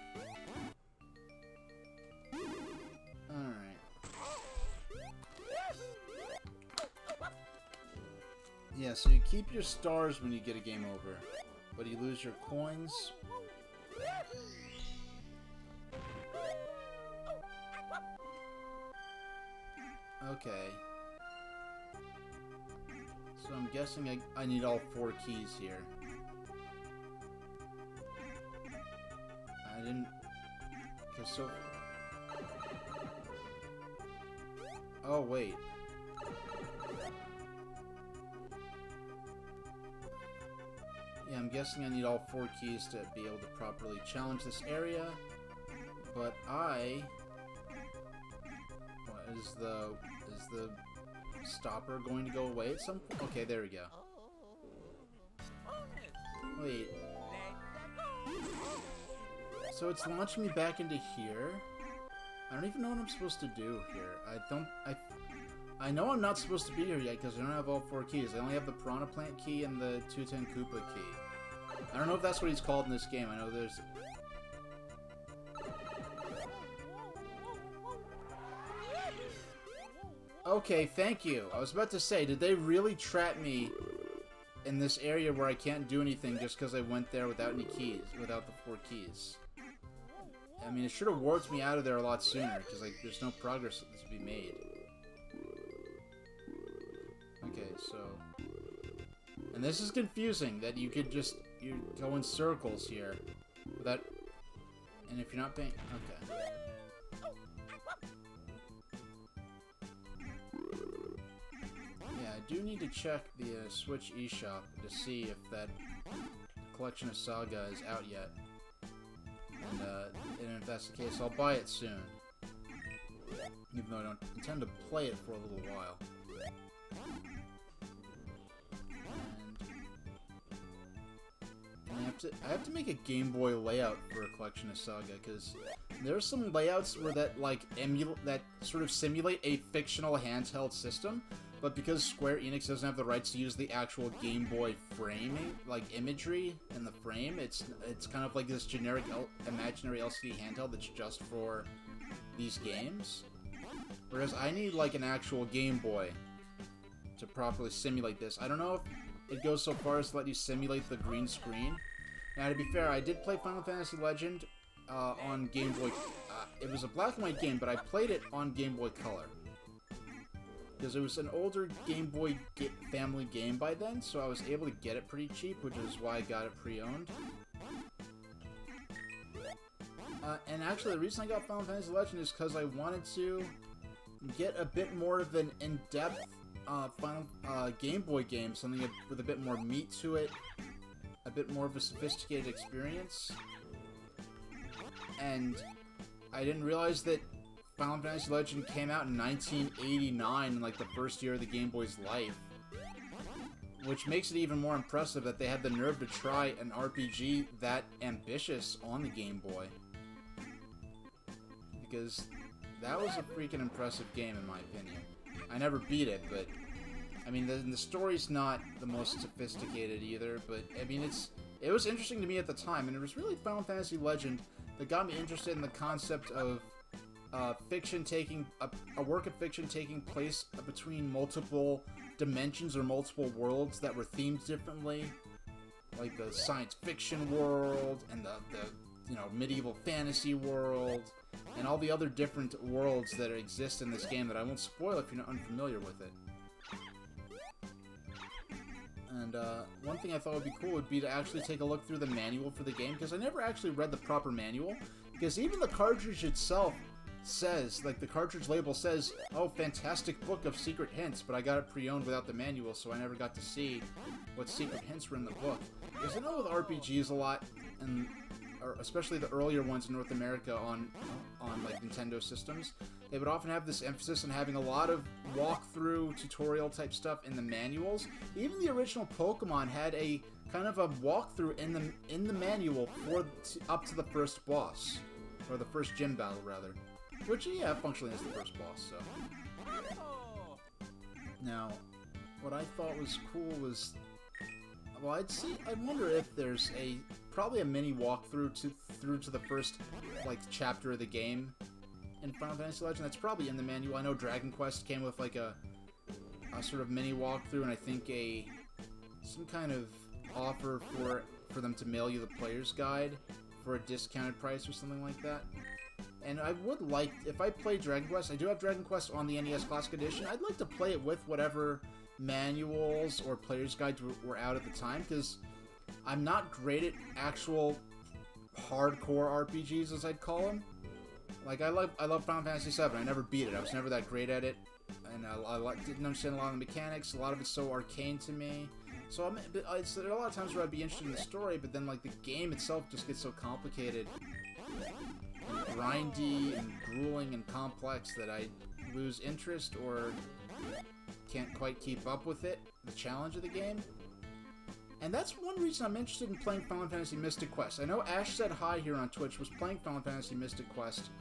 Alright. Yeah, so you keep your stars when you get a game over, but you lose your coins. Okay. So I'm guessing I need all 4 keys here. I didn't... Okay, so... Oh, wait. Yeah, I'm guessing I need all 4 keys to be able to properly challenge this area. But What, is the stopper going to go away at some point? Okay, there we go. Wait. So it's launching me back into here. I don't even know what I'm supposed to do here. I know I'm not supposed to be here yet because I don't have all 4 keys. I only have the Piranha Plant key and the 210 Koopa key. I don't know if that's what he's called in this game. I know there's... Okay, thank you. I was about to say, did they really trap me in this area where I can't do anything just because I went there without any keys, without the 4 keys? I mean, it should have warped me out of there a lot sooner, because, like, there's no progress to be made. Okay, so... And this is confusing, that you could just... You go in circles here. Without... And if you're not paying... Okay. Yeah, I do need to check the Switch eShop to see if that Collection of Saga is out yet. And if that's the case, I'll buy it soon. Even though I don't intend to play it for a little while. And I have to make a Game Boy layout for a Collection of Saga, because there are some layouts where that sort of simulate a fictional handheld system, but because Square Enix doesn't have the rights to use the actual Game Boy framing, like imagery in the frame, it's kind of like this generic imaginary LCD handheld that's just for these games. Whereas I need like an actual Game Boy to properly simulate this. I don't know if it goes so far as to let you simulate the green screen. Now, to be fair, I did play Final Fantasy Legend on Game Boy. It was a black and white game, but I played it on Game Boy Color. Because it was an older Game Boy family game by then, so I was able to get it pretty cheap, which is why I got it pre-owned. And actually, the reason I got Final Fantasy Legend is because I wanted to get a bit more of an in-depth Game Boy game, something with a bit more meat to it, a bit more of a sophisticated experience. And I didn't realize that Final Fantasy Legend came out in 1989, like the first year of the Game Boy's life. Which makes it even more impressive that they had the nerve to try an RPG that ambitious on the Game Boy. Because that was a freaking impressive game, in my opinion. I never beat it, but... I mean, the story's not the most sophisticated either, but, I mean, it was interesting to me at the time, and it was really Final Fantasy Legend that got me interested in the concept of fiction taking... a work of fiction taking place between multiple dimensions or multiple worlds that were themed differently. Like the science fiction world, and the medieval fantasy world, and all the other different worlds that exist in this game that I won't spoil if you're not unfamiliar with it. And one thing I thought would be cool would be to actually take a look through the manual for the game, because I never actually read the proper manual, because even the cartridge itself says, like the cartridge label says, oh, fantastic book of secret hints, but I got it pre-owned without the manual, so I never got to see what secret hints were in the book. Because I know with RPGs a lot, and especially the earlier ones in North America on like Nintendo systems, they would often have this emphasis on having a lot of walkthrough tutorial type stuff in the manuals. Even the original Pokemon had a kind of a walkthrough in the manual for up to the first boss, or the first gym battle rather, which yeah, functionally is the first boss. So now, what I thought was cool was, well, I wonder if there's probably a mini walkthrough through to the first like chapter of the game in Final Fantasy Legend. That's probably in the manual. I know Dragon Quest came with like a sort of mini walkthrough, and I think some kind of offer for them to mail you the player's guide for a discounted price or something like that. And I would like, if I play Dragon Quest, I do have Dragon Quest on the NES Classic Edition, I'd like to play it with whatever manuals or player's guides were out at the time, because I'm not great at actual hardcore RPGs, as I'd call them. Like, I love Final Fantasy VII. I never beat it. I was never that great at it, and I didn't understand a lot of the mechanics. A lot of it's so arcane to me. So there are a lot of times where I'd be interested in the story, but then like the game itself just gets so complicated, and grindy, and grueling, and complex that I lose interest or can't quite keep up with it, the challenge of the game. And that's one reason I'm interested in playing Final Fantasy Mystic Quest. I know Ash Said Hi here on Twitch was playing Final Fantasy Mystic Quest,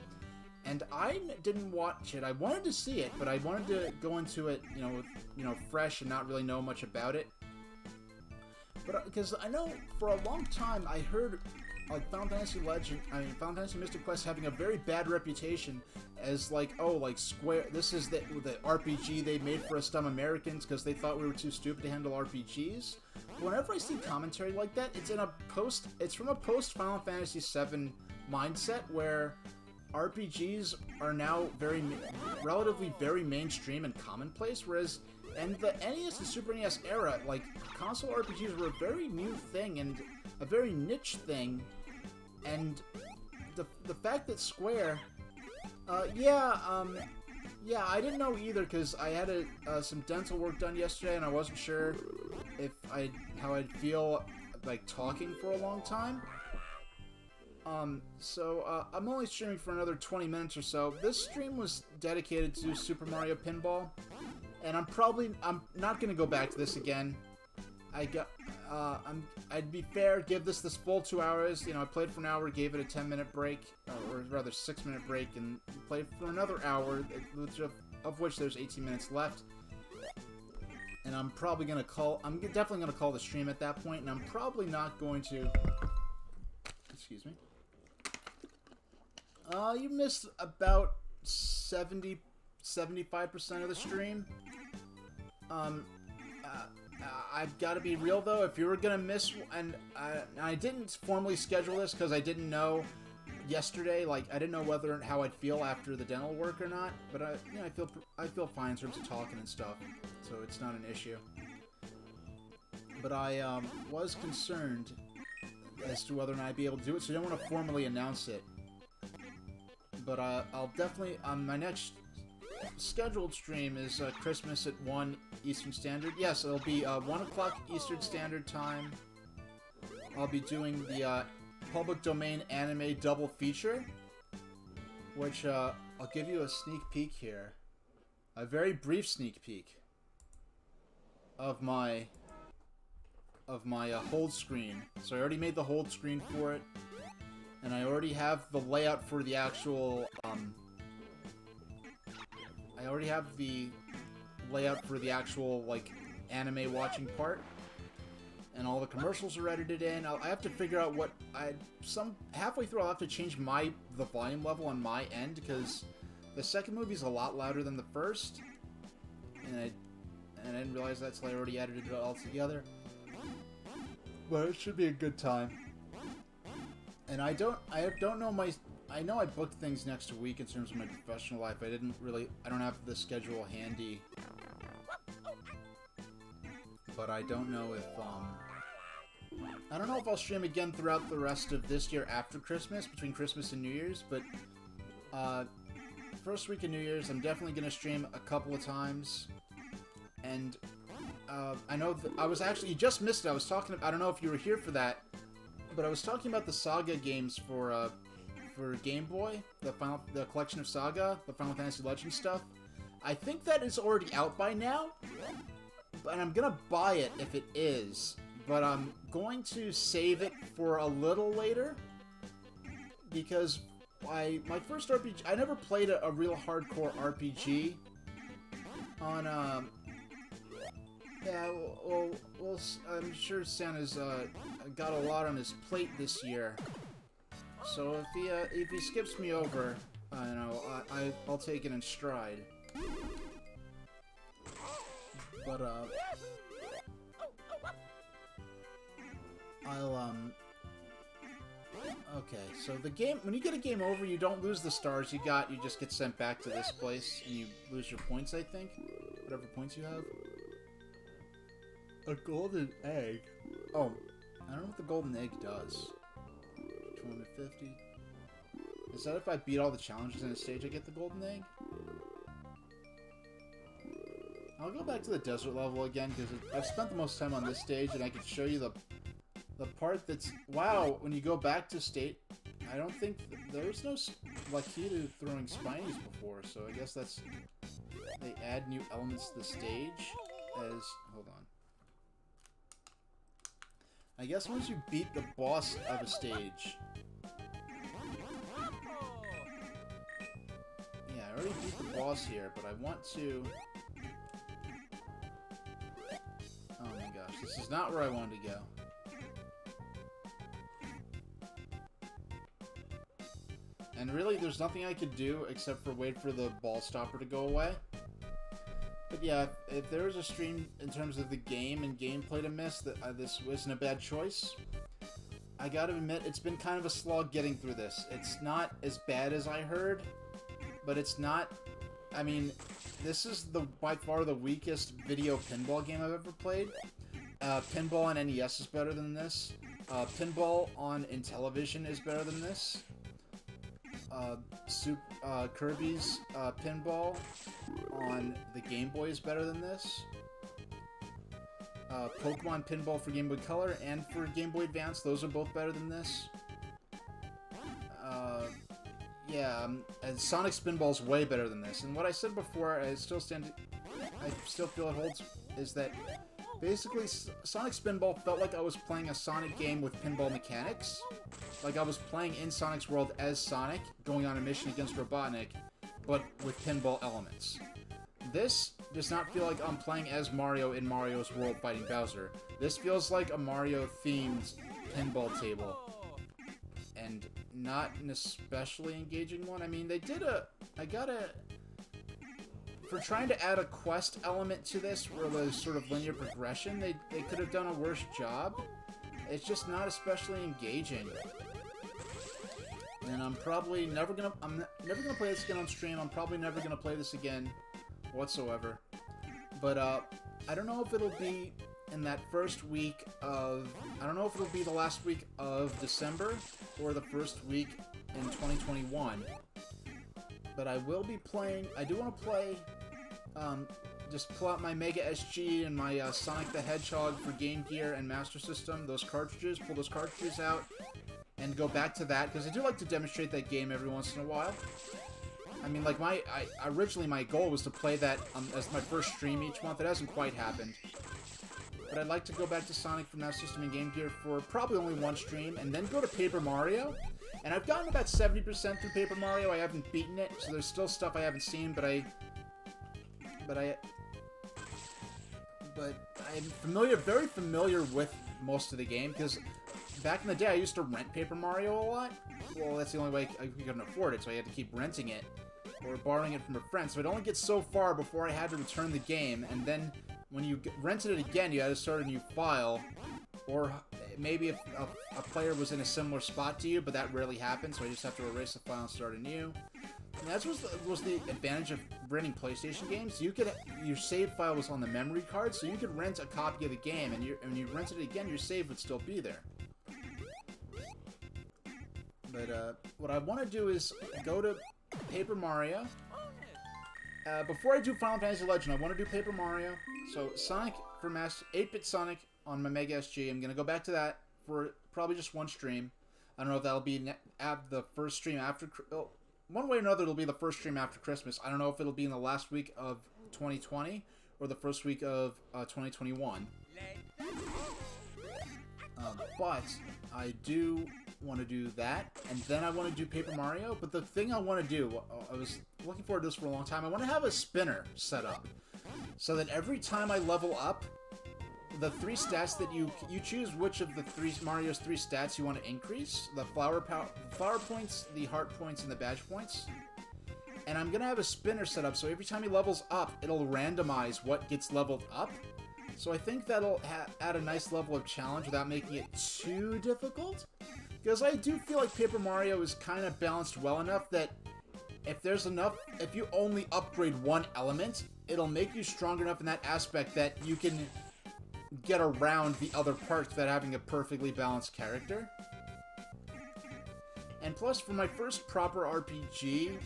and I didn't watch it. I wanted to see it, but I wanted to go into it, fresh and not really know much about it. But because I know for a long time I heard like Final Fantasy Mystic Quest having a very bad reputation as like, oh, like Square, this is the RPG they made for us dumb Americans because they thought we were too stupid to handle RPGs. But whenever I see commentary like that, it's from a post Final Fantasy VII mindset where RPGs are now relatively very mainstream and commonplace, whereas in the NES and Super NES era, like, console RPGs were a very new thing and a very niche thing, and the fact that Square, I didn't know either, because I had some dental work done yesterday, and I wasn't sure how I'd feel, like, talking for a long time. So I'm only streaming for another 20 minutes or so. This stream was dedicated to Super Mario Pinball, and I'm not gonna go back to this again. I'd be fair, give this full 2 hours. I played for an hour, gave it a 10-minute break, or rather 6-minute break, and played for another hour, of which there's 18 minutes left. And I'm definitely gonna call the stream at that point, and I'm probably not going to, excuse me. You missed about 75% of the stream. I've got to be real though, if you were gonna miss, and I didn't formally schedule this because I didn't know yesterday, like, I didn't know how I'd feel after the dental work or not, but I feel fine in terms of talking and stuff, so it's not an issue. But I was concerned as to whether or not I'd be able to do it, so I didn't want to formally announce it. But I'll definitely, my next scheduled stream is Christmas at 1 Eastern Standard. Yes, it'll be 1 o'clock Eastern Standard Time. I'll be doing the public domain anime double feature, which I'll give you a sneak peek here. A very brief sneak peek of my hold screen. So I already made the hold screen for it, and I already have the layout for the actual like anime watching part, and all the commercials are edited in. I have to figure out what halfway through I'll have to change the volume level on my end, because the second movie is a lot louder than the first, and I didn't realize that till I already edited it all together. But it should be a good time. And I know I booked things next week in terms of my professional life. I don't have the schedule handy. But I don't know if I'll stream again throughout the rest of this year after Christmas, between Christmas and New Year's, but first week of New Year's I'm definitely going to stream a couple of times. And I know that you just missed it. I don't know if you were here for that, but I was talking about the Saga games for Game Boy, the collection of Saga, the Final Fantasy Legends stuff. I think that is already out by now, and I'm gonna buy it if it is, but I'm going to save it for a little later, because my first RPG, I never played a real hardcore RPG on, yeah, well, I'm sure Santa's got a lot on his plate this year, so if he skips me over, I'll take it in stride. But okay, so the game, when you get a game over, you don't lose the stars you got, you just get sent back to this place, and you lose your points, I think, whatever points you have. A golden egg. Oh, I don't know what the golden egg does. 250. Is that if I beat all the challenges in a stage, I get the golden egg? I'll go back to the desert level again, because I've spent the most time on this stage, and I can show you the part that's... Wow, when you go back to state, I don't think... There's no key to throwing Spinies before, so I guess that's... They add new elements to the stage as... Hold on. I guess once you beat the boss of a stage... Yeah, I already beat the boss here, but I want to... Oh my gosh, this is not where I wanted to go. And really, there's nothing I could do except for wait for the ball stopper to go away. But yeah, if there was a stream in terms of the game and gameplay to miss, that this wasn't a bad choice. I gotta admit, it's been kind of a slog getting through this. It's not as bad as I heard, but it's not... I mean, this is by far the weakest video pinball game I've ever played. Pinball on NES is better than this. Pinball on Intellivision is better than this. Kirby's Pinball on the Game Boy is better than this. Pokemon Pinball for Game Boy Color and for Game Boy Advance, those are both better than this. Yeah, and Sonic Spinball's way better than this. And what I said before, I still feel it holds, is that basically Sonic Spinball felt like I was playing a Sonic game with pinball mechanics. Like I was playing in Sonic's world as Sonic, going on a mission against Robotnik, but with pinball elements. This does not feel like I'm playing as Mario in Mario's world fighting Bowser. This feels like a Mario-themed pinball table. And not an especially engaging one. I mean, they did for trying to add a quest element to this, where there's sort of linear progression, they could have done a worse job. It's just not especially engaging. And I'm probably never gonna play this again on stream. I'm probably never gonna play this again whatsoever. But I don't know if it'll be in that first week of... I don't know if it'll be the last week of December or the first week in 2021. But I will be playing... I do want to play... just pull out my Mega SG and my Sonic the Hedgehog for Game Gear and Master System. Those cartridges. Pull those cartridges out. And go back to that. Because I do like to demonstrate that game every once in a while. I mean, like, originally my goal was to play that as my first stream each month. It hasn't quite happened. But I'd like to go back to Sonic for Master System and Game Gear for probably only one stream, and then go to Paper Mario. And I've gotten about 70% through Paper Mario. I haven't beaten it, so there's still stuff I haven't seen, but I'm very familiar with most of the game, because back in the day I used to rent Paper Mario a lot. Well, that's the only way I couldn't afford it, so I had to keep renting it, or borrowing it from a friend. So I'd only get so far before I had to return the game, and then when you rented it again, you had to start a new file, or maybe if a player was in a similar spot to you, but that rarely happens, so I just have to erase the file and start anew. And that was the advantage of renting PlayStation games. Your save file was on the memory card, so you could rent a copy of the game, and when you rented it again, your save would still be there. But what I want to do is go to Paper Mario. Before I do Final Fantasy Legend, I want to do Paper Mario. So Sonic for 8-bit Sonic on my Mega SG. I'm gonna go back to that for probably just one stream. I don't know if that'll be the first stream after. One way or another, it'll be the first stream after Christmas. I don't know if it'll be in the last week of 2020 or the first week of 2021. But I do want to do that, and then I want to do Paper Mario. But the thing I want to do, I was looking forward to this for a long time. I want to have a spinner set up so that every time I level up, the 3 stats that you choose which of the Mario's 3 stats you want to increase: the flower points, the heart points, and the badge points. And I'm gonna have a spinner set up so every time he levels up, it'll randomize what gets leveled up. So I think that'll add a nice level of challenge without making it too difficult. Because I do feel like Paper Mario is kind of balanced well enough that if you only upgrade one element, it'll make you stronger enough in that aspect that you can get around the other parts without having a perfectly balanced character. And plus, for my first proper RPG,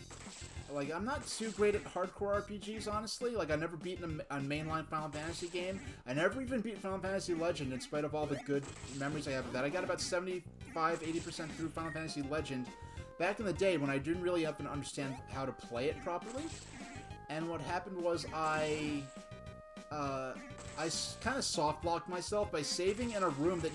like, I'm not too great at hardcore RPGs, honestly. Like, I've never beaten a mainline Final Fantasy game. I never even beat Final Fantasy Legend, in spite of all the good memories I have of that. I got about 75-80% through Final Fantasy Legend back in the day when I didn't really even understand how to play it properly. And what happened was I kind of soft-locked myself by saving in a room that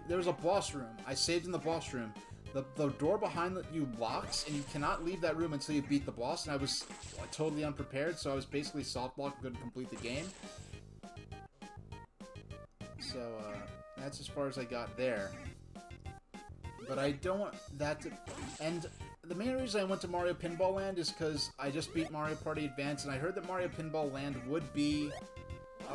there was a boss room. I saved in the boss room. The door behind you locks, and you cannot leave that room until you beat the boss, and I was totally unprepared, so I was basically soft-locked and couldn't complete the game. So, that's as far as I got there. But I don't want that to... And the main reason I went to Mario Pinball Land is because I just beat Mario Party Advance, and I heard that Mario Pinball Land would be...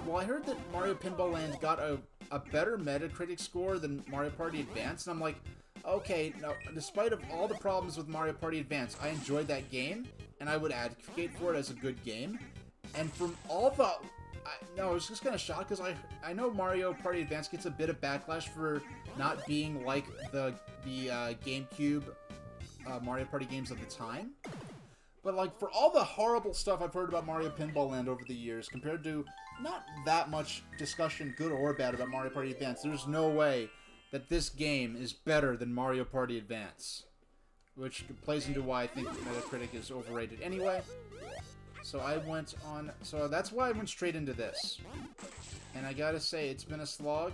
well, I heard that Mario Pinball Land got a better Metacritic score than Mario Party Advance, and I'm like... Okay, now, despite of all the problems with Mario Party Advance, I enjoyed that game, and I would advocate for it as a good game. And from all the... I was just kind of shocked, because I know Mario Party Advance gets a bit of backlash for not being like the GameCube Mario Party games of the time. But, like, for all the horrible stuff I've heard about Mario Pinball Land over the years, compared to not that much discussion, good or bad, about Mario Party Advance, there's no way that this game is better than Mario Party Advance, which plays into why I think Metacritic is overrated anyway. So I went on... So that's why I went straight into this. And I gotta say, it's been a slog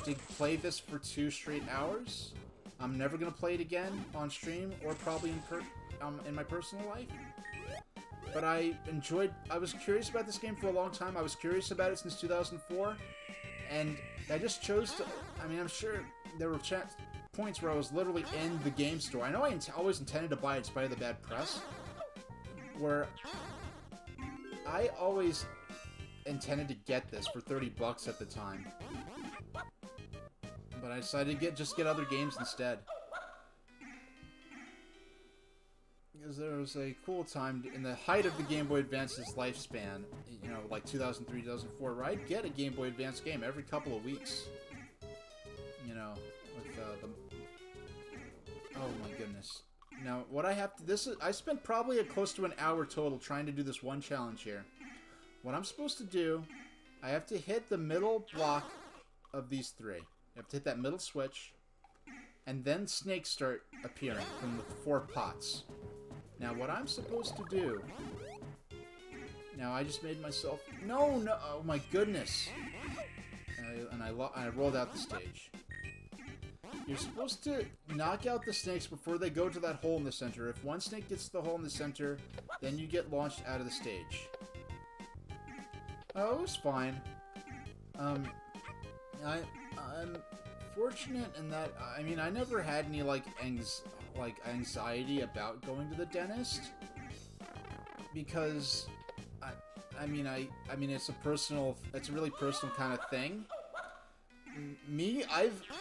to play this for 2 straight hours. I'm never gonna play it again on stream, or probably in my personal life. But I was curious about this game for a long time. I was curious about it since 2004. And I just chose to... I mean, I'm sure there were points where I was literally in the game store. I know I always intended to buy it in spite of the bad press. Where I always intended to get this for 30 bucks at the time. But I decided to just get other games instead. Because there was a cool time in the height of the Game Boy Advance's lifespan, you know, like 2003, 2004, where I'd get a Game Boy Advance game every couple of weeks. You know, with oh my goodness. Now, what I have to... I spent probably close to an hour total trying to do this one challenge here. What I'm supposed to do, I have to hit the middle block of these 3. You have to hit that middle switch, and then snakes start appearing from the 4 pots. Now, what I'm supposed to do... Now, I just made myself... No! Oh my goodness! And I rolled out the stage. You're supposed to knock out the snakes before they go to that hole in the center. If one snake gets to the hole in the center, then you get launched out of the stage. Oh, it was fine. I'm fortunate in that, I mean, I never had any, anxiety about going to the dentist. Because, I mean, it's a really personal kind of thing.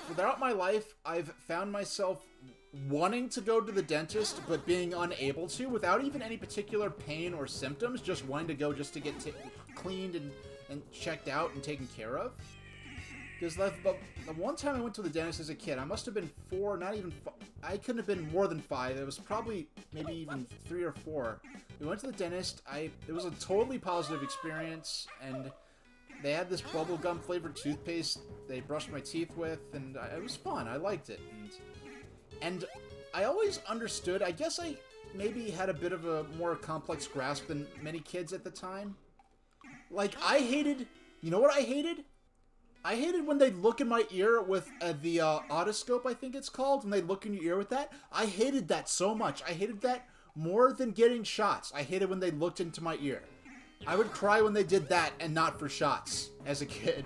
Throughout my life, I've found myself wanting to go to the dentist, but being unable to, without even any particular pain or symptoms, just wanting to go just to get cleaned and checked out and taken care of. Because the one time I went to the dentist as a kid, I must have been 4, not even 5, I couldn't have been more than 5, it was probably maybe even 3 or 4. We went to the dentist, it was a totally positive experience, and they had this bubblegum flavored toothpaste they brushed my teeth with, and it was fun. I liked it. And I always understood, I guess I maybe had a bit of a more complex grasp than many kids at the time. Like, you know what I hated? I hated when they'd look in my ear with the otoscope, I think it's called, when they look in your ear with that. I hated that so much. I hated that more than getting shots. I hated when they looked into my ear. I would cry when they did that and not for shots as a kid.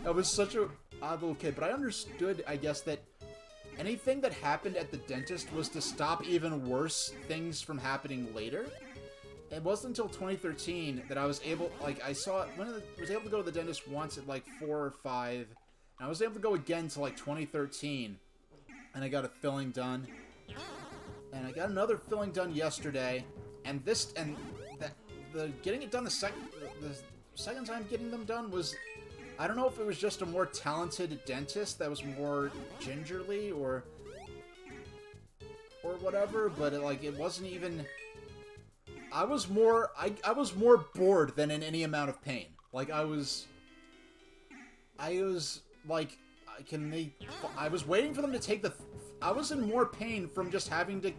I was such a odd little kid, but I understood, I guess, that anything that happened at the dentist was to stop even worse things from happening later. It wasn't until 2013 that I was able, was able to go to the dentist once at 4 or 5, and I was able to go again to 2013, and I got a filling done, and I got another filling done yesterday, and getting it done the second time getting them done was, I don't know if it was just a more talented dentist that was more gingerly or whatever, but it wasn't even. I was more bored than in any amount of pain. I was waiting for them to take I was in more pain from just having the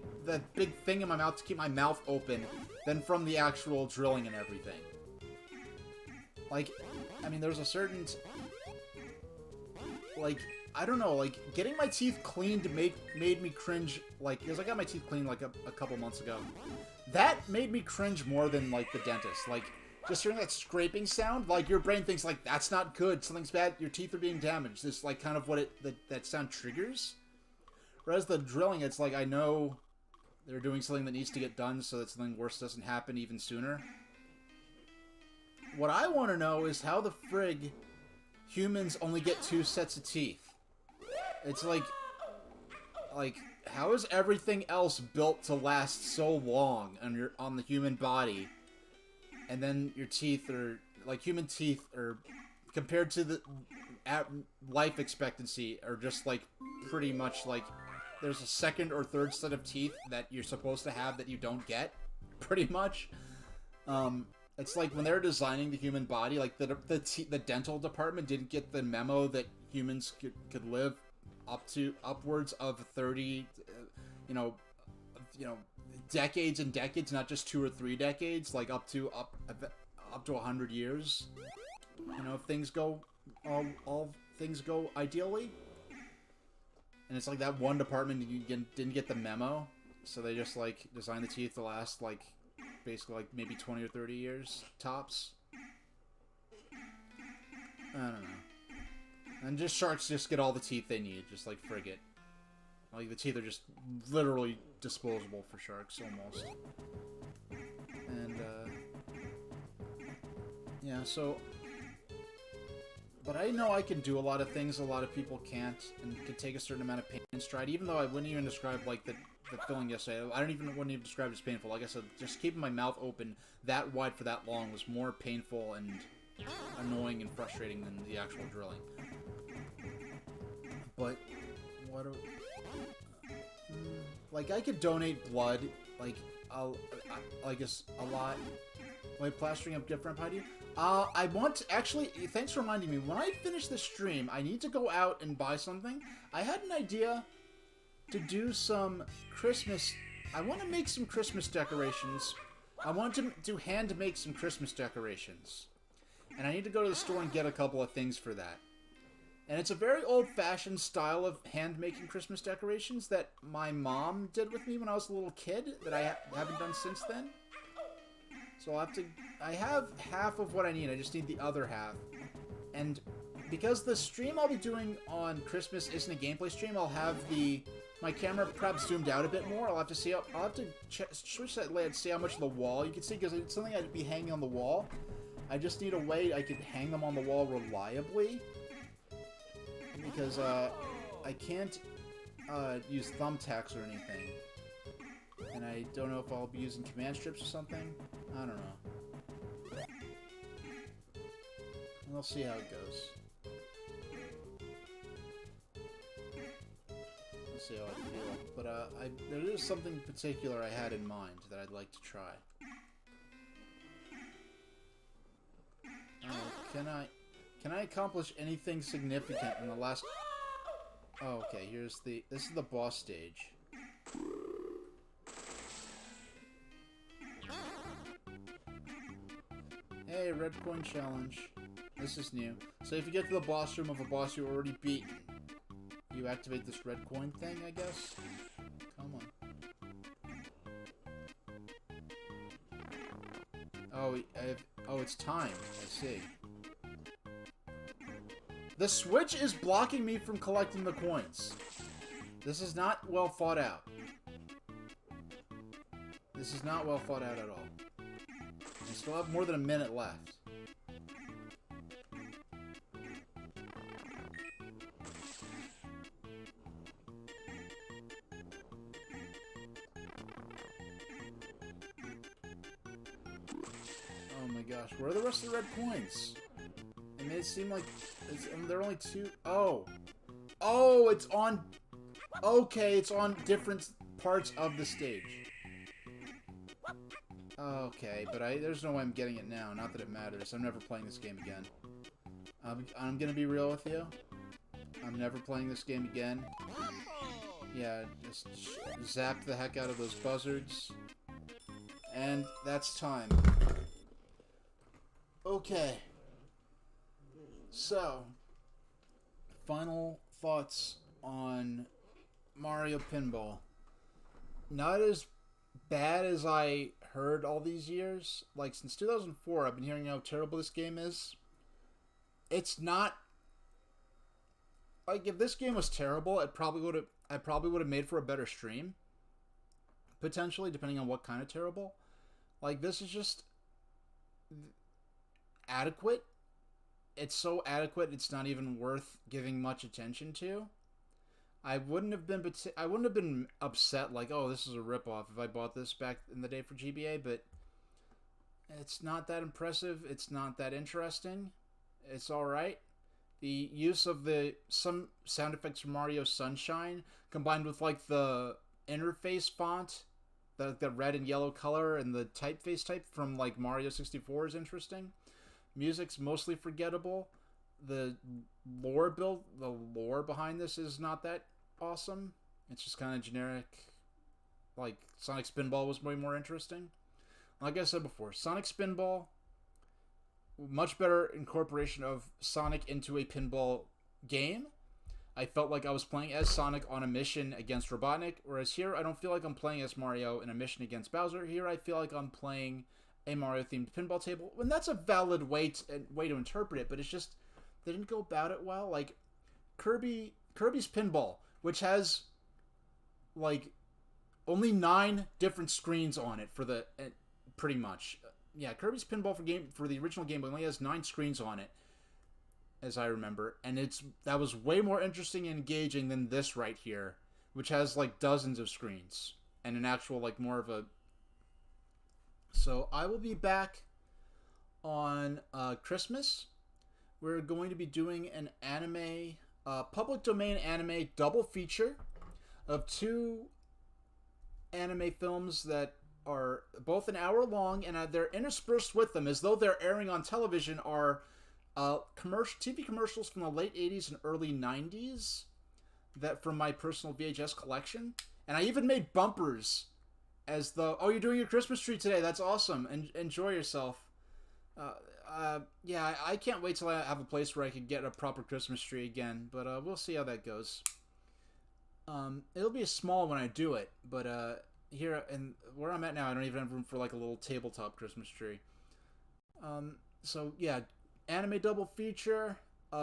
big thing in my mouth to keep my mouth open than from the actual drilling and everything. I mean, there's a certain... I don't know, like, getting my teeth cleaned made me cringe, like, because I got my teeth cleaned, like, a couple months ago. That made me cringe more than, like, the dentist. Like, just hearing that scraping sound, like, your brain thinks, like, that's not good, something's bad, your teeth are being damaged. This, like, kind of what that sound triggers. Whereas the drilling, it's like, I know they're doing something that needs to get done so that something worse doesn't happen even sooner. What I want to know is how the frig humans only get 2 sets of teeth. It's like, how is everything else built to last so long on the human body, and then your teeth are, like, human teeth are, compared to the life expectancy, are just, like, pretty much, like, there's a second or third set of teeth that you're supposed to have that you don't get, pretty much. It's like when they were designing the human body, like the dental department didn't get the memo that humans could live upwards of 30, decades and decades, not just 2 or 3 decades, like up to 100 years. You know, if things go all things go ideally. And it's like that one department didn't get the memo, so they just, like, designed the teeth to last, like, basically, like, maybe 20 or 30 years, tops. I don't know. And just sharks just get all the teeth they need, just, like, frig it. Like, the teeth are just literally disposable for sharks, almost. And, yeah, so... But I know I can do a lot of things a lot of people can't, and can take a certain amount of pain in stride, even though I wouldn't even describe, like, the filling yesterday. Wouldn't even describe it as painful. Like I said, just keeping my mouth open that wide for that long was more painful and annoying and frustrating than the actual drilling. But, like, I could donate blood, like, I guess, a lot. Am I plastering up different behind you? I want to, actually, thanks for reminding me, when I finish this stream, I need to go out and buy something. I had an idea to do some Christmas, I want to make some Christmas decorations. I want to hand make some Christmas decorations. And I need to go to the store and get a couple of things for that. And it's a very old-fashioned style of hand-making Christmas decorations that my mom did with me when I was a little kid, that I haven't done since then. So I have half of what I need, I just need the other half. And because the stream I'll be doing on Christmas isn't a gameplay stream, I'll have my camera perhaps zoomed out a bit more. I'll have to switch that layout to see how much of the wall you can see, because it's something I'd be hanging on the wall. I just need a way I could hang them on the wall reliably. Because, I can't, use thumbtacks or anything. And I don't know if I'll be using command strips or something. I don't know. We'll see how it goes. We'll see how I feel. But, there is something particular I had in mind that I'd like to try. Can I accomplish anything significant in the last... Oh, okay, this is the boss stage. Hey, red coin challenge. This is new. So if you get to the boss room of a boss you already beaten, you activate this red coin thing, I guess? Come on. Oh, it's timed. I see. The switch is blocking me from collecting the coins. This is not well thought out. This is not well thought out at all. I still have more than a minute left. Oh my gosh, where are the rest of the red coins? It made it seem like there are only 2. Oh, it's on... Okay, it's on different parts of the stage. Okay, but there's no way I'm getting it now. Not that it matters. I'm never playing this game again. I'm gonna be real with you. I'm never playing this game again. Yeah, just zap the heck out of those buzzards. And that's time. Okay. So, final thoughts on Mario Pinball. Not as bad as I heard all these years. Like, since 2004, I've been hearing how terrible this game is. It's not. Like, if this game was terrible, I probably would have made for a better stream. Potentially, depending on what kind of terrible. Like, this is just adequate. It's so adequate, it's not even worth giving much attention to. I wouldn't have been upset like, oh, this is a ripoff if I bought this back in the day for GBA, but it's not that impressive. It's not that interesting. It's all right. The use of some sound effects from Mario Sunshine combined with like the interface font, the red and yellow color and the typeface type from like Mario 64 is interesting. Music's mostly forgettable. The the lore behind this is not that awesome. It's just kind of generic. Like, Sonic Spinball was way more interesting. Like I said before, Sonic Spinball, much better incorporation of Sonic into a pinball game. I felt like I was playing as Sonic on a mission against Robotnik, whereas here I don't feel like I'm playing as Mario in a mission against Bowser. Here I feel like I'm playing a Mario-themed pinball table, and that's a valid way to interpret it, but it's just, they didn't go about it well. Like, Kirby's Pinball, which has, like, only 9 different screens on it for the, pretty much. Yeah, Kirby's Pinball for the original game only has 9 screens on it, as I remember, and that was way more interesting and engaging than this right here, which has, like, dozens of screens, and an actual, like, more of a... So, I will be back on Christmas. We're going to be doing an anime, public domain anime double feature of 2 anime films that are both an hour long, and they're interspersed with them, as though they're airing on television, are TV commercials from the late 80s and early 90s that from my personal VHS collection. And I even made bumpers as though, oh, you're doing your Christmas tree today, that's awesome, and enjoy yourself. Yeah, I can't wait till I have a place where I can get a proper Christmas tree again, but we'll see how that goes. It'll be small when I do it, but here and where I'm at now, I don't even have room for like a little tabletop Christmas tree. So yeah, anime double feature.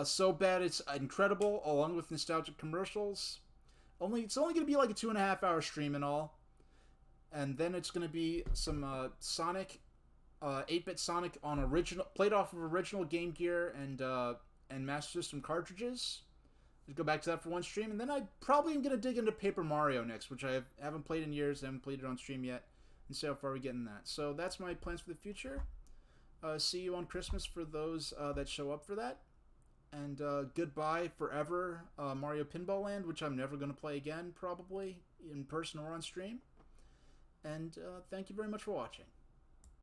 So bad it's incredible, along with nostalgic commercials. It's only gonna be like a 2.5 hour stream and all, and then it's gonna be some Sonic, 8-bit Sonic on played off of original Game Gear and Master System cartridges. Just go back to that for one stream, and then I probably am gonna dig into Paper Mario next, which I haven't played in years. I haven't played it on stream yet, and see how far we get in that. So that's my plans for the future. See you on Christmas for those that show up for that. And goodbye forever, Mario Pinball Land, which I'm never going to play again, probably, in person or on stream. And thank you very much for watching.